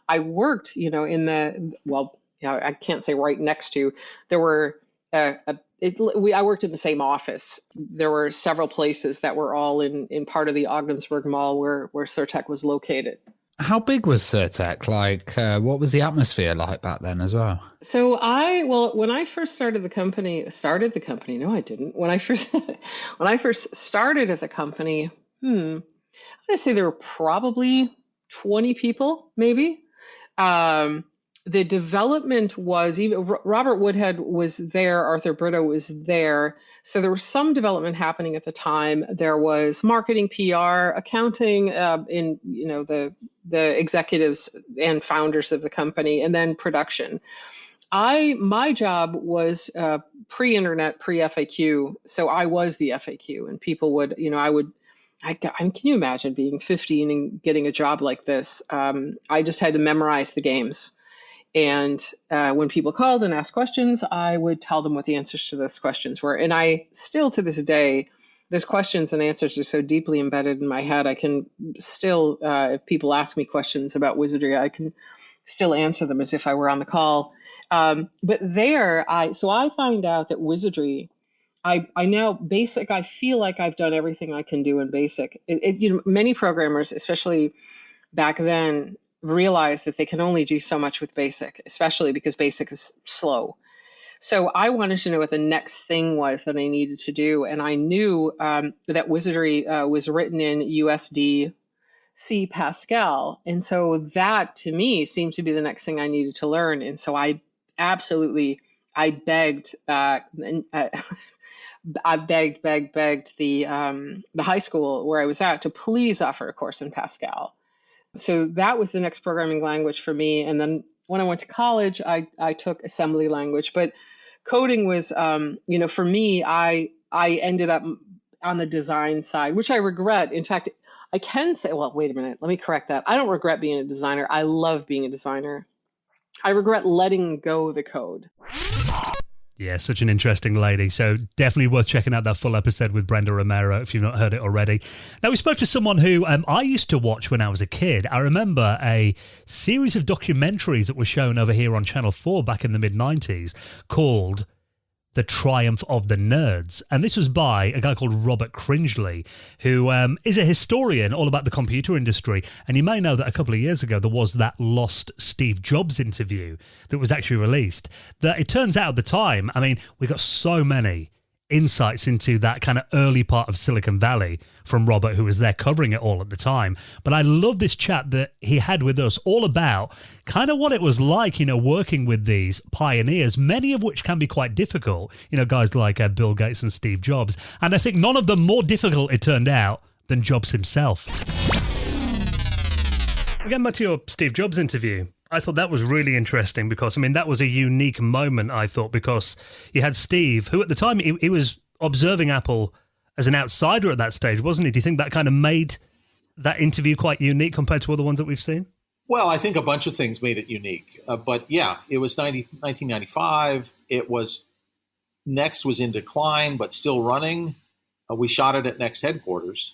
I worked, I can't say right next to. There were I worked in the same office. There were several places that were all in part of the Ogdensburg Mall where Surtech was located. How big was Surtech? Like, what was the atmosphere like back then as well? So when I first started the company, no, I didn't. When I first started at the company, I'd say there were probably 20 people, maybe. The development was even Robert Woodhead was there, Arthur Brito was there. So there was some development happening at the time. There was marketing, PR, accounting, in the executives and founders of the company, and then production. My job was pre-internet, pre-FAQ. So I was the FAQ, and people would, can you imagine being 15 and getting a job like this? I just had to memorize the games. And when people called and asked questions, I would tell them what the answers to those questions were. And I still, to this day, those questions and answers are so deeply embedded in my head. I can still, if people ask me questions about Wizardry, I can still answer them as if I were on the call. But there, I find out that Wizardry, I now BASIC, I feel like I've done everything I can do in BASIC. Many programmers, especially back then, realize that they can only do so much with BASIC, especially because BASIC is slow. So I wanted to know what the next thing was that I needed to do. And I knew that Wizardry was written in USD C Pascal. And so that, to me, seemed to be the next thing I needed to learn. And so I begged, begged the high school where I was at to please offer a course in Pascal. So that was the next programming language for me. And then when I went to college, I took assembly language. But coding was, for me, I ended up on the design side, which I regret. In fact, I can say, well, wait a minute, let me correct that. I don't regret being a designer. I love being a designer. I regret letting go the code. Yeah, such an interesting lady. So definitely worth checking out that full episode with Brenda Romero if you've not heard it already. Now, we spoke to someone who I used to watch when I was a kid. I remember a series of documentaries that were shown over here on Channel 4 back in the mid-90s called The Triumph of the Nerds. And this was by a guy called Robert Cringely, who is a historian all about the computer industry. And you may know that a couple of years ago, there was that lost Steve Jobs interview that was actually released. That it turns out at the time, we got so many insights into that kind of early part of Silicon Valley from Robert, who was there covering it all at the time. But I love this chat that he had with us all about kind of what it was like, working with these pioneers, many of which can be quite difficult, guys like Bill Gates and Steve Jobs. And I think none of them more difficult, it turned out, than Jobs himself. Again, back to your Steve Jobs interview. I thought that was really interesting because, that was a unique moment, I thought, because you had Steve, who at the time, he was observing Apple as an outsider at that stage, wasn't he? Do you think that kind of made that interview quite unique compared to other ones that we've seen? Well, I think a bunch of things made it unique. But yeah, it was 1995. Next was in decline, but still running. We shot it at Next headquarters.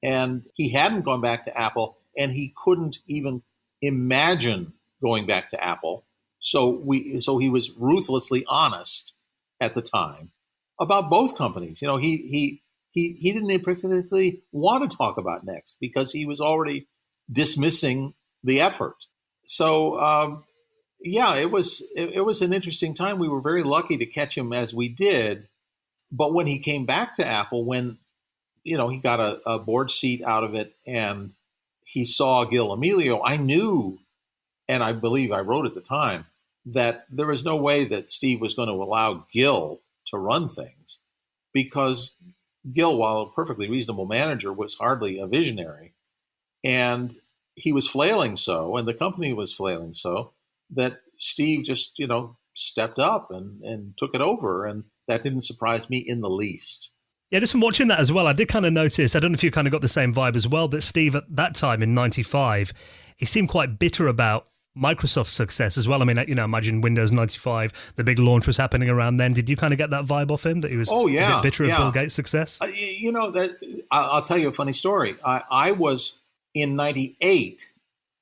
And he hadn't gone back to Apple, and he couldn't even imagine going back to Apple. So he was ruthlessly honest at the time about both companies. He didn't particularly want to talk about Next because he was already dismissing the effort. So it was an interesting time. We were very lucky to catch him as we did. But when he came back to Apple, when he got a board seat out of it and he saw Gil Amelio, I knew, and I believe I wrote at the time, that there was no way that Steve was going to allow Gil to run things, because Gil, while a perfectly reasonable manager, was hardly a visionary. And he was flailing so, and the company was flailing so, that Steve just, stepped up and took it over. And that didn't surprise me in the least. Yeah, just from watching that as well, I did kind of notice, I don't know if you kind of got the same vibe as well, that Steve at that time in 95, he seemed quite bitter about Microsoft's success as well. I mean, imagine Windows 95, the big launch was happening around then. Did you kind of get that vibe off him, that he was a bit bitter of Bill Gates' success? I'll tell you a funny story. I was in 98,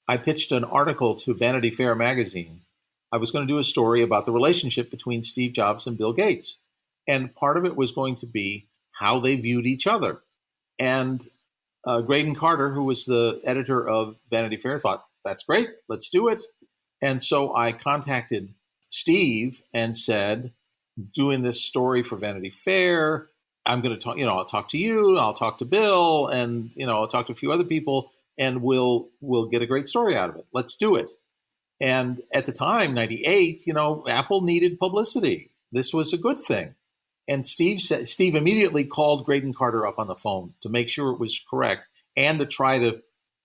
I pitched an article to Vanity Fair magazine. I was going to do a story about the relationship between Steve Jobs and Bill Gates. And part of it was going to be how they viewed each other. And Graydon Carter, who was the editor of Vanity Fair, thought, that's great, let's do it. And so I contacted Steve and said, doing this story for Vanity Fair, I'm going to talk, I'll talk to you, I'll talk to Bill, and, I'll talk to a few other people, and we'll get a great story out of it. Let's do it. And at the time, 98, Apple needed publicity. This was a good thing. And Steve immediately called Graydon Carter up on the phone to make sure it was correct and to try to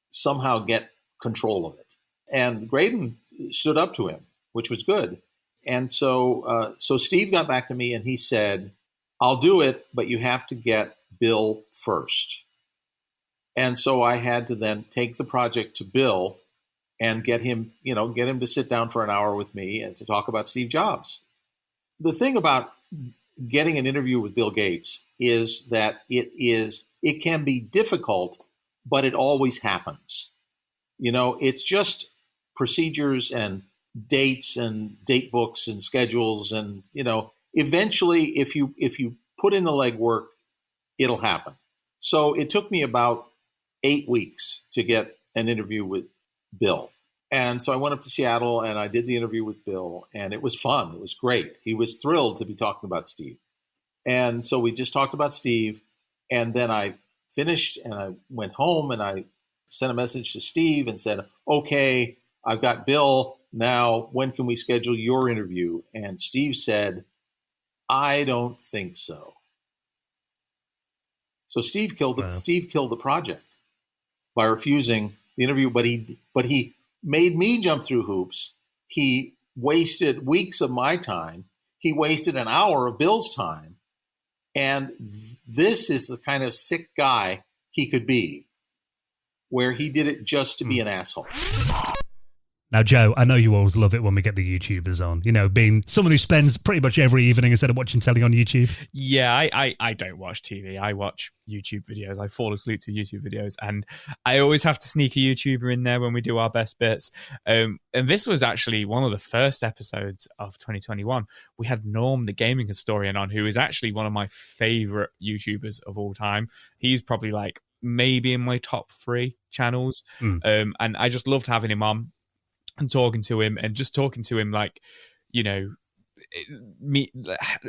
somehow get control of it. And Graydon stood up to him, which was good. And so Steve got back to me and he said, I'll do it, but you have to get Bill first. And so I had to then take the project to Bill and get him to sit down for an hour with me and to talk about Steve Jobs. The thing about getting an interview with Bill Gates is that it can be difficult, but it always happens. It's just procedures and dates and date books and schedules. And, eventually if you put in the legwork, it'll happen. So it took me about 8 weeks to get an interview with Bill. And so I went up to Seattle and I did the interview with Bill, and it was fun. It was great. He was thrilled to be talking about Steve. And so we just talked about Steve. And then I finished and I went home and I sent a message to Steve and said, okay, I've got Bill. Now, when can we schedule your interview? And Steve said, I don't think so. So Steve killed the project by refusing the interview, but he made me jump through hoops. He wasted weeks of my time. He wasted an hour of Bill's time. And this is the kind of sick guy he could be, where he did it just to be an asshole. Now, Joe, I know you always love it when we get the YouTubers on, being someone who spends pretty much every evening instead of watching telly on YouTube. Yeah, I don't watch TV. I watch YouTube videos. I fall asleep to YouTube videos, and I always have to sneak a YouTuber in there when we do our best bits. And this was actually one of the first episodes of 2021. We had Norm, the gaming historian, on, who is actually one of my favorite YouTubers of all time. He's probably maybe in my top 3 channels. And I just loved having him on and talking to him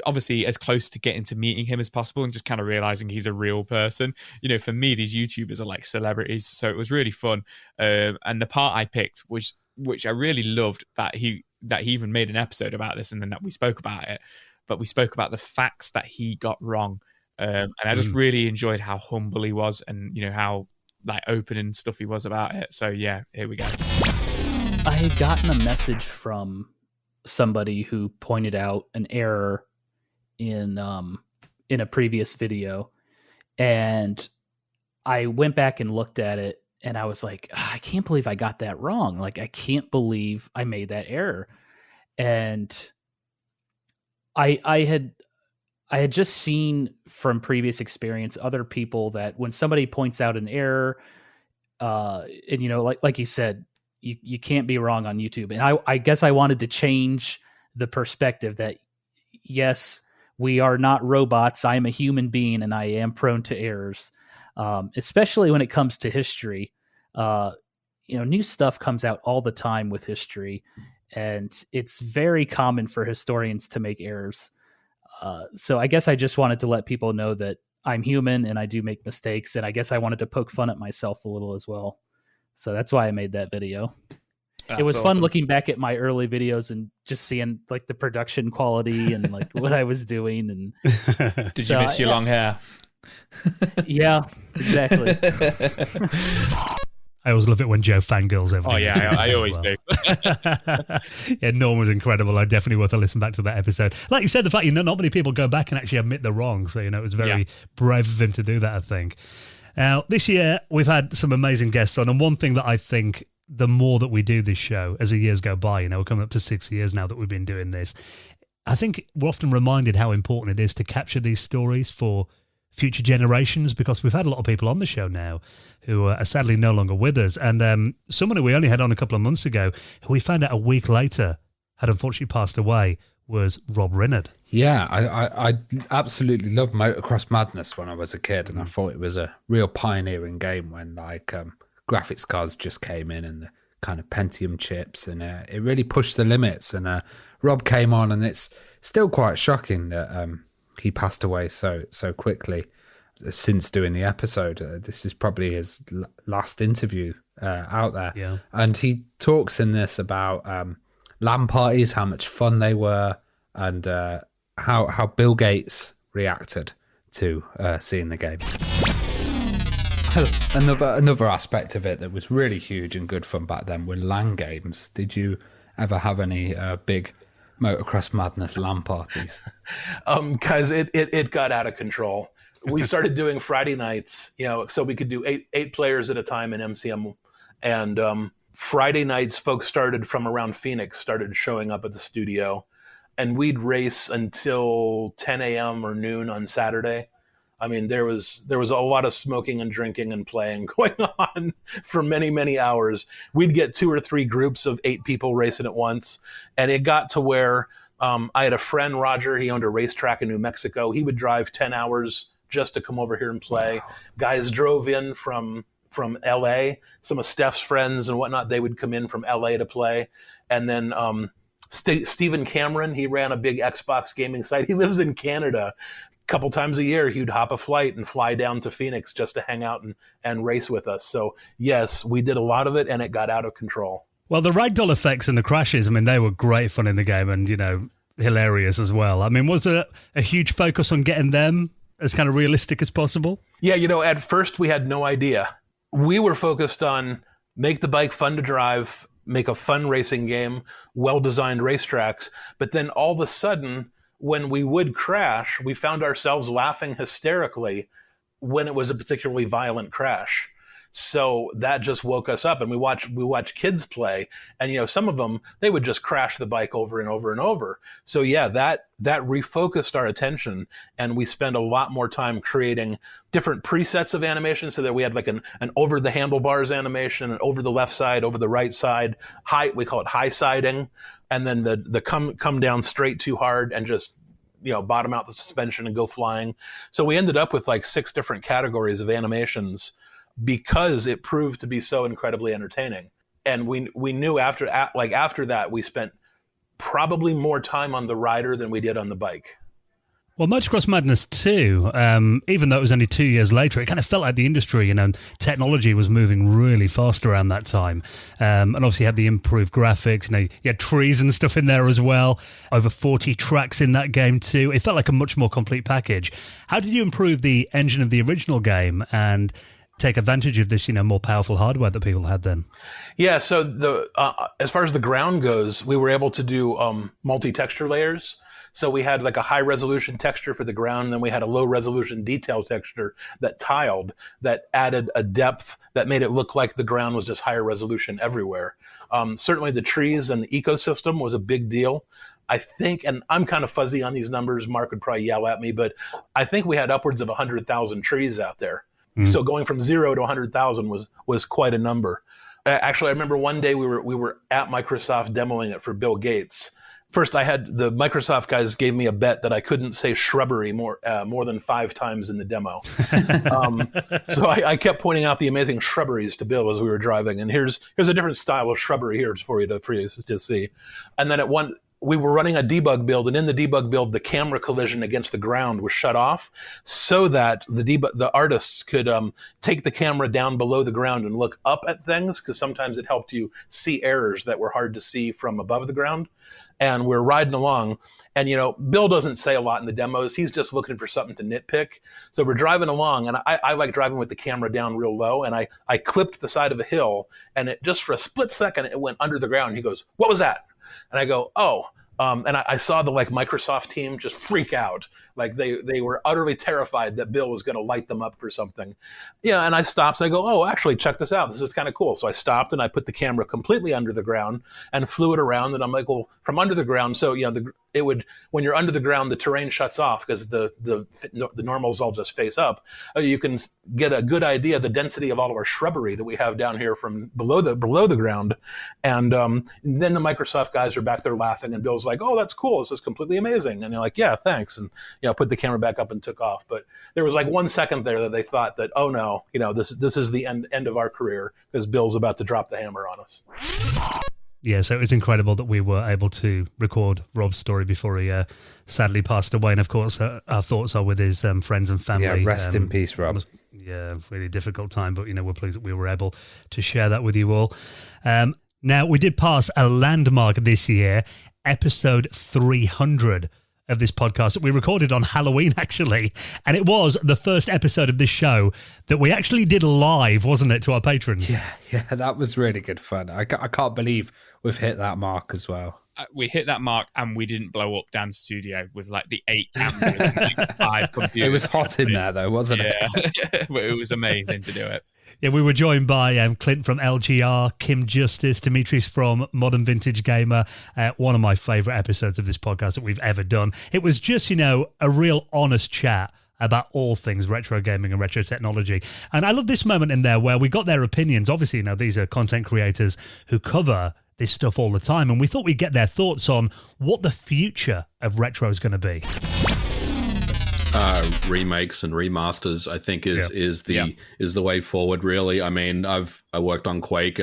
obviously as close to getting to meeting him as possible and just kind of realizing he's a real person. For me, these YouTubers are like celebrities, so it was really fun. And the part I picked, which I really loved, that he even made an episode about this, and then that we spoke about it, but we spoke about the facts that he got wrong. And I just really enjoyed how humble he was, and how open and stuff he was about it. So yeah, here we go. I had gotten a message from somebody who pointed out an error in a previous video, and I went back and looked at it, and I was like, I can't believe I got that wrong. I can't believe I made that error. And I had just seen from previous experience other people that when somebody points out an error, and like you said, you can't be wrong on YouTube. And I guess I wanted to change the perspective that, yes, we are not robots. I am a human being and I am prone to errors, especially when it comes to history. New stuff comes out all the time with history, and it's very common for historians to make errors. So I guess I just wanted to let people know that I'm human and I do make mistakes. And I guess I wanted to poke fun at myself a little as well. So that's why I made that video. It was fun looking back at my early videos and just seeing the production quality and what I was doing. And did you miss your long hair? Yeah, exactly. I always love it when Joe fangirls everything. Oh yeah, I always do. Yeah, Norm was incredible. Definitely worth a listen back to that episode. Like you said, the fact not many people go back and actually admit they're wrong. So it was very brave of him to do that, I think. Now, this year, we've had some amazing guests on, and one thing that I think the more that we do this show as the years go by, we're coming up to 6 years now that we've been doing this, I think we're often reminded how important it is to capture these stories for future generations, because we've had a lot of people on the show now who are sadly no longer with us. And someone who we only had on a couple of months ago, who we found out a week later had unfortunately passed away, was Rob Rinnard. Yeah, I absolutely loved Motocross Madness when I was a kid, and I thought it was a real pioneering game when graphics cards just came in and the kind of Pentium chips, and it really pushed the limits. And Rob came on, and it's still quite shocking that he passed away so quickly since doing the episode. This is probably his last interview out there. Yeah. And he talks in this about LAN parties, how much fun they were, and how Bill Gates reacted to seeing the game. Another aspect of it that was really huge and good fun back then were LAN games. Did you ever have any big Motocross Madness LAN parties? Because it got out of control. We started doing Friday nights, so we could do eight players at a time in MCM. And Friday nights, folks started from around Phoenix, started showing up at the studio. And we'd race until 10 a.m. or noon on Saturday. I mean, there was a lot of smoking and drinking and playing going on for many, many hours. We'd get 2 or 3 groups of 8 people racing at once. And it got to where I had a friend, Roger, he owned a racetrack in New Mexico. He would drive 10 hours just to come over here and play. Wow. Guys drove in from LA. Some of Steph's friends and whatnot, they would come in from LA to play. And then Stephen Cameron, he ran a big Xbox gaming site. He lives in Canada. Couple times a year, he'd hop a flight and fly down to Phoenix just to hang out and race with us. So, yes, we did a lot of it, and it got out of control. Well, the ragdoll effects and the crashes, I mean, they were great fun in the game and, hilarious as well. I mean, was there a huge focus on getting them as kind of realistic as possible? Yeah, at first we had no idea. We were focused on make the bike fun to drive, make a fun racing game, well-designed racetracks. But then all of a sudden, when we would crash, we found ourselves laughing hysterically when it was a particularly violent crash. So that just woke us up, and we watch kids play, and some of them, they would just crash the bike over and over and over. So yeah, that refocused our attention, and we spent a lot more time creating different presets of animation, so that we had like an over the handlebars animation, and over the left side, over the right side, we call it high siding, and then the come down straight too hard and just bottom out the suspension and go flying. So we ended up with like 6 different categories of animations, because it proved to be so incredibly entertaining. And we knew after that, we spent probably more time on the rider than we did on the bike. Well, Motocross Madness 2, even though it was only 2 years later, it kind of felt like the industry, technology was moving really fast around that time. And obviously you had the improved graphics, you had trees and stuff in there as well. Over 40 tracks in that game too. It felt like a much more complete package. How did you improve the engine of the original game and take advantage of this, more powerful hardware that people had then? Yeah, so the as far as the ground goes, we were able to do multi-texture layers. So we had like a high resolution texture for the ground, and then we had a low resolution detail texture that tiled, that added a depth that made it look like the ground was just higher resolution everywhere. Certainly the trees and the ecosystem was a big deal. I think, and I'm kind of fuzzy on these numbers, Mark would probably yell at me, but I think we had upwards of 100,000 trees out there. Mm. So going from 0 to 100,000 was quite a number. Actually, I remember one day we were at Microsoft demoing it for Bill Gates. First, the Microsoft guys gave me a bet that I couldn't say shrubbery more than 5 times in the demo. So I kept pointing out the amazing shrubberies to Bill as we were driving. And here's a different style of shrubbery here for you to see. And then we were running a debug build, and in the debug build, the camera collision against the ground was shut off so that the artists could take the camera down below the ground and look up at things, because sometimes it helped you see errors that were hard to see from above the ground. And we're riding along, and Bill doesn't say a lot in the demos. He's just looking for something to nitpick. So we're driving along, and I like driving with the camera down real low, and I clipped the side of a hill, and it just for a split second, it went under the ground. He goes, "What was that?" And I go, "Oh, And I saw the Microsoft team just freak out. They were utterly terrified that Bill was going to light them up for something. Yeah, and I stopped. I go, oh, actually, check this out. This is kind of cool. So I stopped and I put the camera completely under the ground and flew it around. And I'm like, well, from under the ground. So it would, when you're under the ground, the terrain shuts off because the normals all just face up. You can get a good idea of the density of all of our shrubbery that we have down here from below the ground. And then the Microsoft guys are back there laughing, and Bill's like, oh, that's cool. This is completely amazing. And they're like, yeah, thanks. And put the camera back up and took off. But there was 1 second there that they thought that, oh no, this is the end of our career because Bill's about to drop the hammer on us. Yeah, so it's incredible that we were able to record Rob's story before he sadly passed away. And of course, our thoughts are with his friends and family. Yeah, rest in peace, Rob. Yeah, really difficult time, but we're pleased that we were able to share that with you all. Now, we did pass a landmark this year, episode 300 of this podcast that we recorded on Halloween, actually. And it was the first episode of this show that we actually did live, wasn't it, to our patrons? Yeah, that was really good fun. I can't believe we've hit that mark as well. We hit that mark and we didn't blow up Dan's studio with the 8 cameras and 5 computers. It was hot in there though, wasn't it? Yeah, but it was amazing to do it. Yeah, we were joined by Clint from LGR, Kim Justice, Dimitris from Modern Vintage Gamer. One of my favourite episodes of this podcast that we've ever done. It was just, a real honest chat about all things retro gaming and retro technology. And I love this moment in there where we got their opinions. Obviously, these are content creators who cover this stuff all the time, and we thought we'd get their thoughts on what the future of retro is going to be. Remakes and remasters, I think, is the way forward. Really, I mean, I worked on Quake.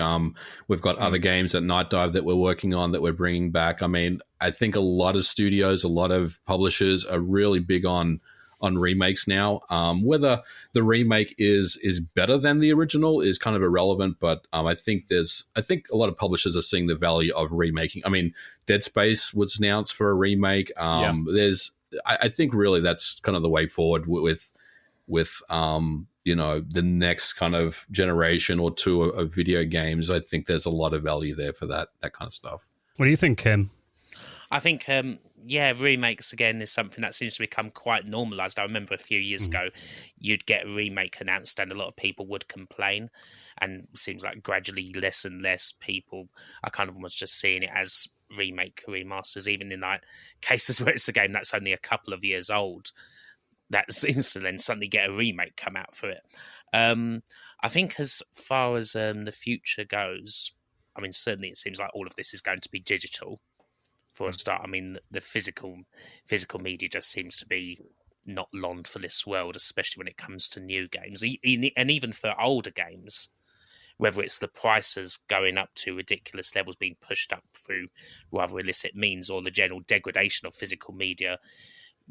We've got other games at Night Dive that we're working on that we're bringing back. I mean, I think a lot of studios, a lot of publishers are really big on remakes now. Whether the remake is better than the original is kind of irrelevant, but I think a lot of publishers are seeing the value of remaking. I mean, Dead Space was announced for a remake. I think really that's kind of the way forward with the next kind of generation or two of video games. I think there's a lot of value there for that kind of stuff. What do you think, Ken? I think, remakes again is something that seems to become quite normalized. I remember a few years ago, you'd get a remake announced and a lot of people would complain. And it seems like gradually less and less people are kind of almost just seeing it as remasters, even in cases where it's a game that's only a couple of years old, that seems to then suddenly get a remake come out for it. I think as far as the future goes, I mean, certainly it seems like all of this is going to be digital for a start. I mean, the physical media just seems to be not long for this world, especially when it comes to new games. And even for older games, whether it's the prices going up to ridiculous levels, being pushed up through rather illicit means, or the general degradation of physical media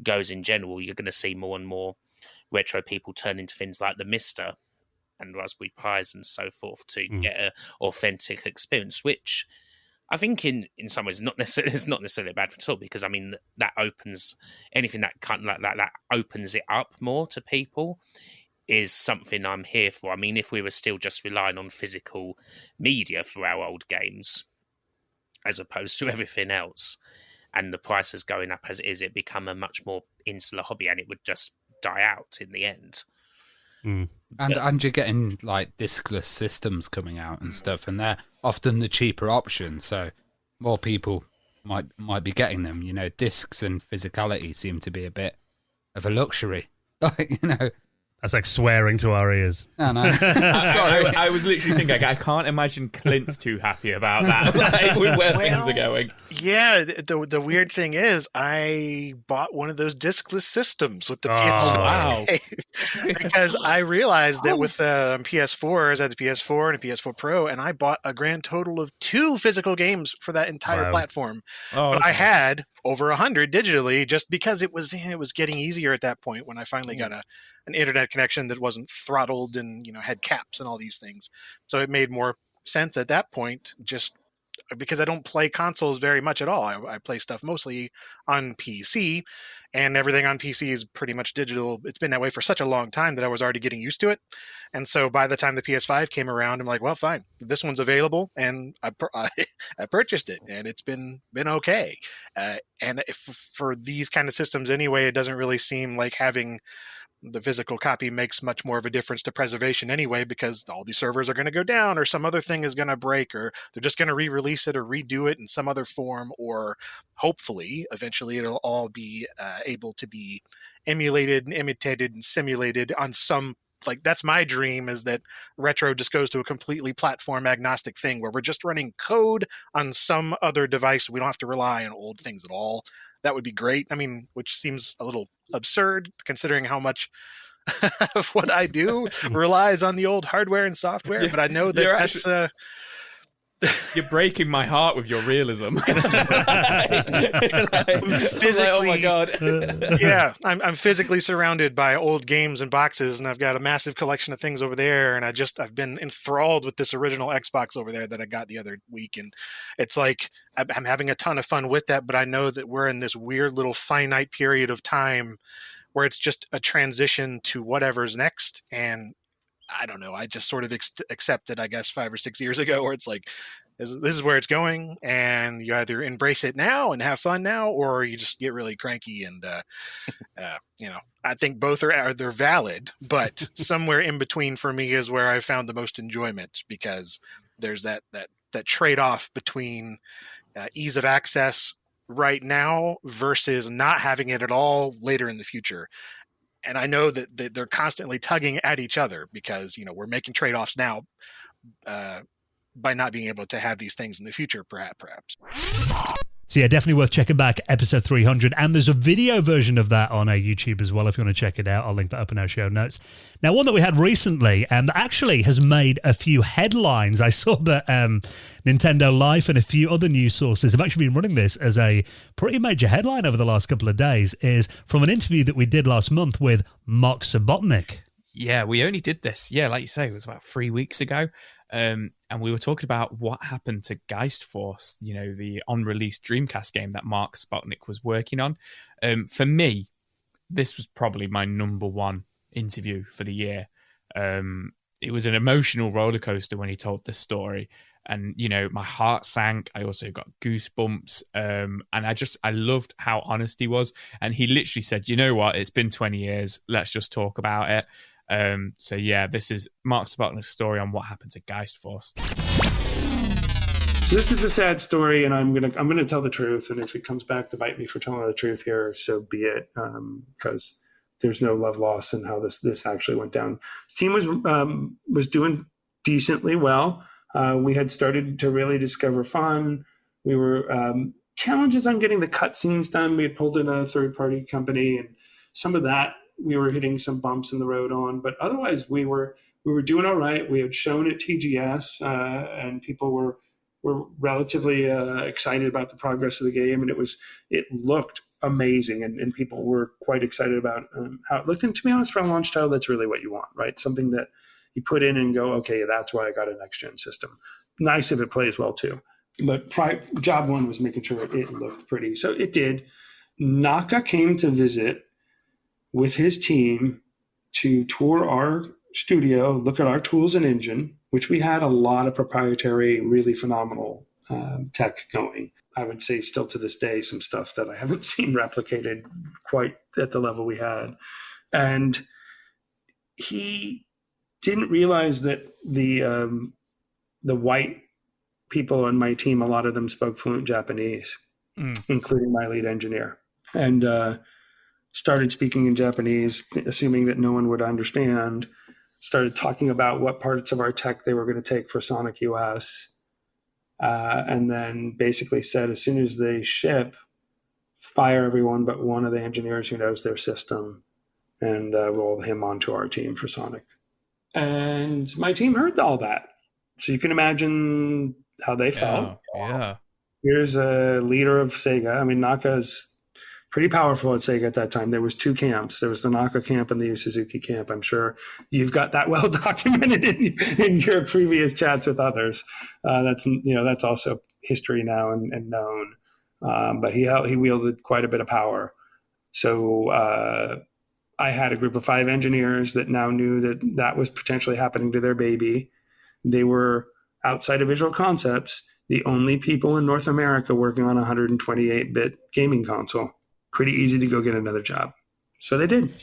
goes in general, you're going to see more and more retro people turn into things like the Mister and Raspberry Pis and so forth to get an authentic experience, which I think in some ways it's not necessarily bad at all, because I mean that opens anything that kind of that opens it up more to people is something I'm here for. I mean, if we were still just relying on physical media for our old games as opposed to everything else, and the prices going up as it is, it become a much more insular hobby and it would just die out in the end. And you're getting discless systems coming out and stuff, and they're often the cheaper option, so more people might be getting them. Discs and physicality seem to be a bit of a luxury. That's like swearing to our ears. I know. Sorry, I was literally thinking, I can't imagine Clint's too happy about that, with where things are going. Yeah, the weird thing is, I bought one of those discless systems with the PS4. Wow. Because I realized that with PS4s, I had the PS4 and a PS4 Pro, and I bought a grand total of 2 physical games for that entire platform. But I had over 100 digitally, just because it was getting easier at that point when I finally got an internet connection that wasn't throttled and had caps and all these things. So it made more sense at that point. Just because I don't play consoles very much at all. I play stuff mostly on PC, and everything on PC is pretty much digital. It's been that way for such a long time that I was already getting used to it. And so by the time the PS5 came around, I'm like, well, fine, this one's available, and I purchased it, and it's been okay. And if, for these kind of systems anyway, it doesn't really seem like having the physical copy makes much more of a difference to preservation anyway, because all these servers are going to go down, or some other thing is going to break, or they're just going to re-release it or redo it in some other form, or hopefully eventually it'll all be able to be emulated and imitated and simulated on some, like, that's my dream, is that retro just goes to a completely platform agnostic thing where we're just running code on some other device. We don't have to rely on old things at all. That would be great. I mean, which seems a little absurd considering how much of what I do relies on the old hardware and software. But I know that that's... You're breaking my heart with your realism. Physically, oh my god! Yeah, I'm physically surrounded by old games and boxes, and I've got a massive collection of things over there. And I've been enthralled with this original Xbox over there that I got the other week, and it's like I'm having a ton of fun with that. But I know that we're in this weird little finite period of time where it's just a transition to whatever's next, and I don't know. I just sort of accepted, I guess, 5 or 6 years ago, where it's like, this is where it's going, and you either embrace it now and have fun now, or you just get really cranky. And I think both they're valid, but somewhere in between for me is where I found the most enjoyment, because there's that trade-off between ease of access right now versus not having it at all later in the future. And I know that they're constantly tugging at each other, because, we're making trade-offs now by not being able to have these things in the future, perhaps. So yeah, definitely worth checking back episode 300. And there's a video version of that on our YouTube as well if you want to check it out. I'll link that up in our show notes. Now, one that we had recently and actually has made a few headlines. I saw that Nintendo Life and a few other news sources have actually been running this as a pretty major headline over the last couple of days, is from an interview that we did last month with Mark Subotnick. Yeah, we only did this. Yeah, like you say, it was about 3 weeks ago. And we were talking about what happened to Geist Force, the unreleased Dreamcast game that Mark Sputnik was working on. For me, this was probably my number one interview for the year. It was an emotional roller coaster when he told this story. And, my heart sank. I also got goosebumps. And I loved how honest he was. And he literally said, you know what? It's been 20 years. Let's just talk about it. So yeah, this is Mark Sputnik's story on what happened to Geist Force. So this is a sad story, and I'm gonna tell the truth. And if it comes back to bite me for telling the truth here, so be it. Because there's no love lost in how this actually went down. The team was doing decently well. We had started to really discover fun. We were challenges on getting the cutscenes done. We had pulled in a third-party company, and some of that we were hitting some bumps in the road on, but otherwise we were doing all right. We had shown at TGS, and people were relatively excited about the progress of the game, and it looked amazing, and people were quite excited about how it looked. And to be honest, for a launch title, that's really what you want, right? Something that you put in and go, okay, that's why I got a next-gen system. Nice if it plays well too. But job one was making sure it looked pretty. So it did. Naka came to visit with his team to tour our studio, look at our tools and engine, which we had a lot of proprietary, really phenomenal tech going. I would say still to this day, some stuff that I haven't seen replicated quite at the level we had. And he didn't realize that the white people on my team, a lot of them spoke fluent Japanese, including my lead engineer. And started speaking in Japanese, assuming that no one would understand, started talking about what parts of our tech they were going to take for Sonic US, and then basically said, as soon as they ship, fire everyone but one of the engineers who knows their system, and roll him onto our team for Sonic. And my team heard all that. So you can imagine how they felt. Yeah. Here's a leader of Sega. I mean, Naka's pretty powerful at Sega at that time. There was two camps. There was the Naka camp and the Yu Suzuki camp. I'm sure you've got that well documented in your previous chats with others. That's also history now and known. But he wielded quite a bit of power. So I had a group of 5 engineers that now knew that was potentially happening to their baby. They were, outside of Visual Concepts, the only people in North America working on a 128-bit gaming console. Pretty easy to go get another job. So they did.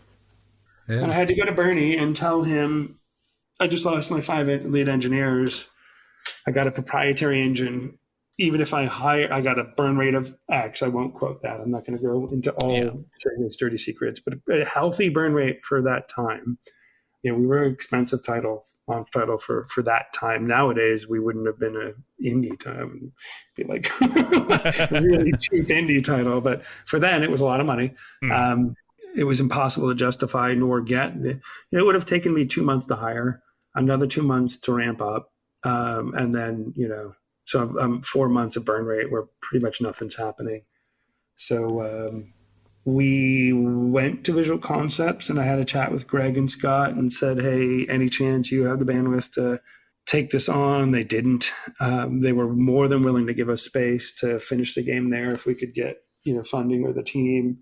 Yeah. And I had to go to Bernie and tell him, I just lost my 5 lead engineers. I got a proprietary engine. Even if I got a burn rate of X. I won't quote that. I'm not going to go into all his dirty secrets, but a healthy burn rate for that time. We were an expensive launch title for that time. Nowadays, we wouldn't have been an indie title. It'd be like a really cheap indie title. But for then, it was a lot of money. It was impossible to justify nor get. It would have taken me 2 months to hire, another 2 months to ramp up, and then, so 4 months of burn rate where pretty much nothing's happening. So we went to Visual Concepts, and I had a chat with Greg and Scott and said, hey, any chance you have the bandwidth to take this on? They didn't. They were more than willing to give us space to finish the game there if we could get funding or the team.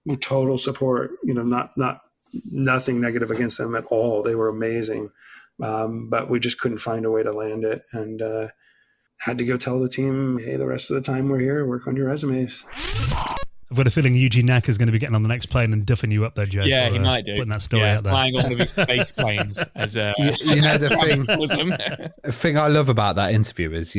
With total support, nothing negative against them at all. They were amazing. But we just couldn't find a way to land it, and had to go tell the team, hey, the rest of the time we're here, work on your resumes. I've got a feeling Eugene Knack is going to be getting on the next plane and duffing you up there, Joe. Yeah, he might do. Putting that story out there. Flying all of his space planes as a the thing I love about that interview is,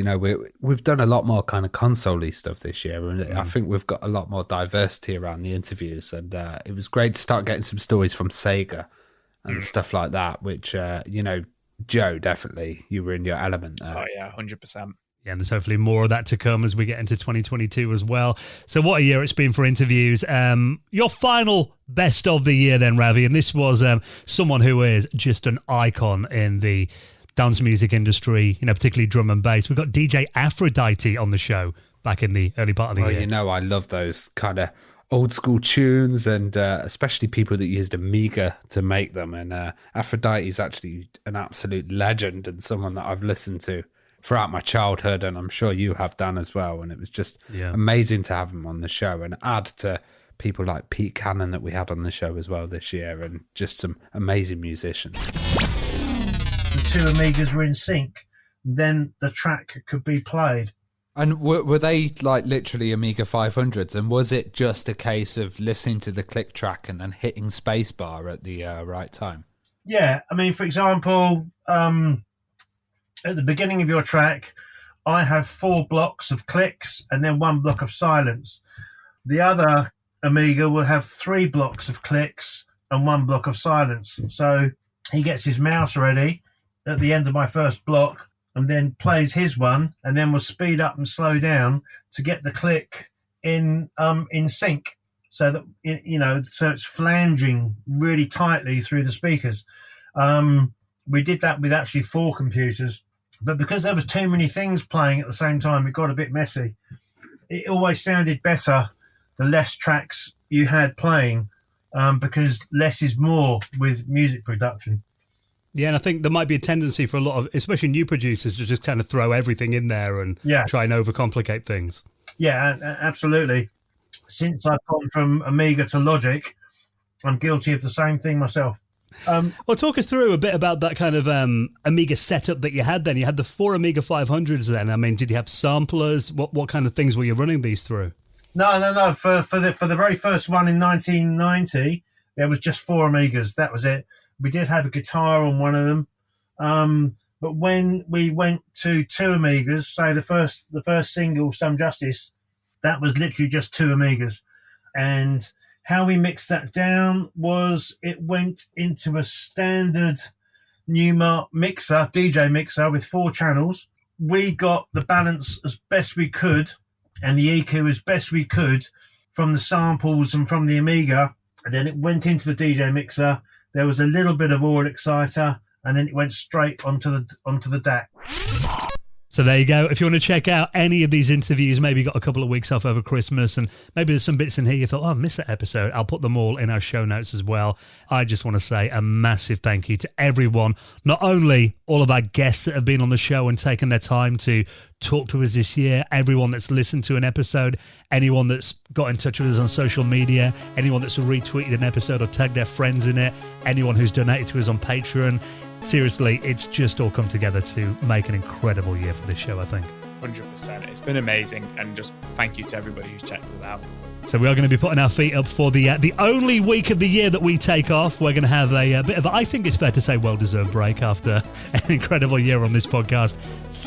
we've done a lot more kind of console-y stuff this year, and I think we've got a lot more diversity around the interviews, and it was great to start getting some stories from Sega and stuff like that, which, Joe, definitely, you were in your element there. Oh, yeah, 100%. Yeah, and there's hopefully more of that to come as we get into 2022 as well. So what a year it's been for interviews. Your final best of the year then, Ravi, and this was someone who is just an icon in the dance music industry, particularly drum and bass. We've got DJ Aphrodite on the show back in the early part of the year. I love those kind of old school tunes, and especially people that used Amiga to make them. And Aphrodite is actually an absolute legend and someone that I've listened to throughout my childhood, and I'm sure you have, Dan, as well. And it was just amazing to have him on the show, and add to people like Pete Cannon that we had on the show as well this year, and just some amazing musicians. The 2 Amigas were in sync, then the track could be played. And were they like literally Amiga 500s? And was it just a case of listening to the click track and then hitting spacebar at the right time? Yeah, I mean, for example, at the beginning of your track, I have 4 blocks of clicks and then 1 block of silence. The other Amiga will have 3 blocks of clicks and 1 block of silence. So he gets his mouse ready at the end of my first block and then plays his one, and then will speed up and slow down to get the click in sync, so that so it's flanging really tightly through the speakers. We did that with actually 4 computers. But because there was too many things playing at the same time, it got a bit messy. It always sounded better the less tracks you had playing, because less is more with music production. Yeah, and I think there might be a tendency for a lot of, especially new producers, to just kind of throw everything in there and try and overcomplicate things. Yeah, absolutely. Since I've gone from Amiga to Logic, I'm guilty of the same thing myself. Well, talk us through a bit about that kind of Amiga setup that you had then. You had the 4 Amiga 500s then. I mean, did you have samplers? What kind of things were you running these through? No. For the very first one in 1990, there was just 4 Amigas. That was it. We did have a guitar on one of them. But when we went to 2 Amigas, say the first single, Some Justice, that was literally just 2 Amigas. And how we mixed that down was it went into a standard Newmark mixer, DJ mixer with 4 channels. We got the balance as best we could and the EQ as best we could from the samples and from the Amiga. And then it went into the DJ mixer. There was a little bit of audio exciter, and then it went straight onto the DAC. So there you go. If you want to check out any of these interviews, maybe you got a couple of weeks off over Christmas and maybe there's some bits in here you thought, oh, I missed that episode. I'll put them all in our show notes as well. I just want to say a massive thank you to everyone, not only all of our guests that have been on the show and taken their time to talk to us this year, everyone that's listened to an episode, anyone that's got in touch with us on social media, anyone that's retweeted an episode or tagged their friends in it, anyone who's donated to us on Patreon. Seriously, it's just all come together to make an incredible year for this show, I think. 100%. It's been amazing, and just thank you to everybody who's checked us out. So we are going to be putting our feet up for the only week of the year that we take off. We're going to have a bit of, I think it's fair to say, well-deserved break after an incredible year on this podcast.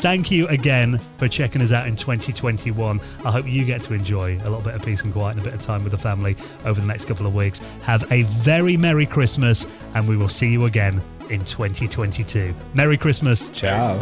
Thank you again for checking us out in 2021. I hope you get to enjoy a little bit of peace and quiet and a bit of time with the family over the next couple of weeks. Have a very Merry Christmas, and we will see you again in 2022. Merry Christmas. Ciao.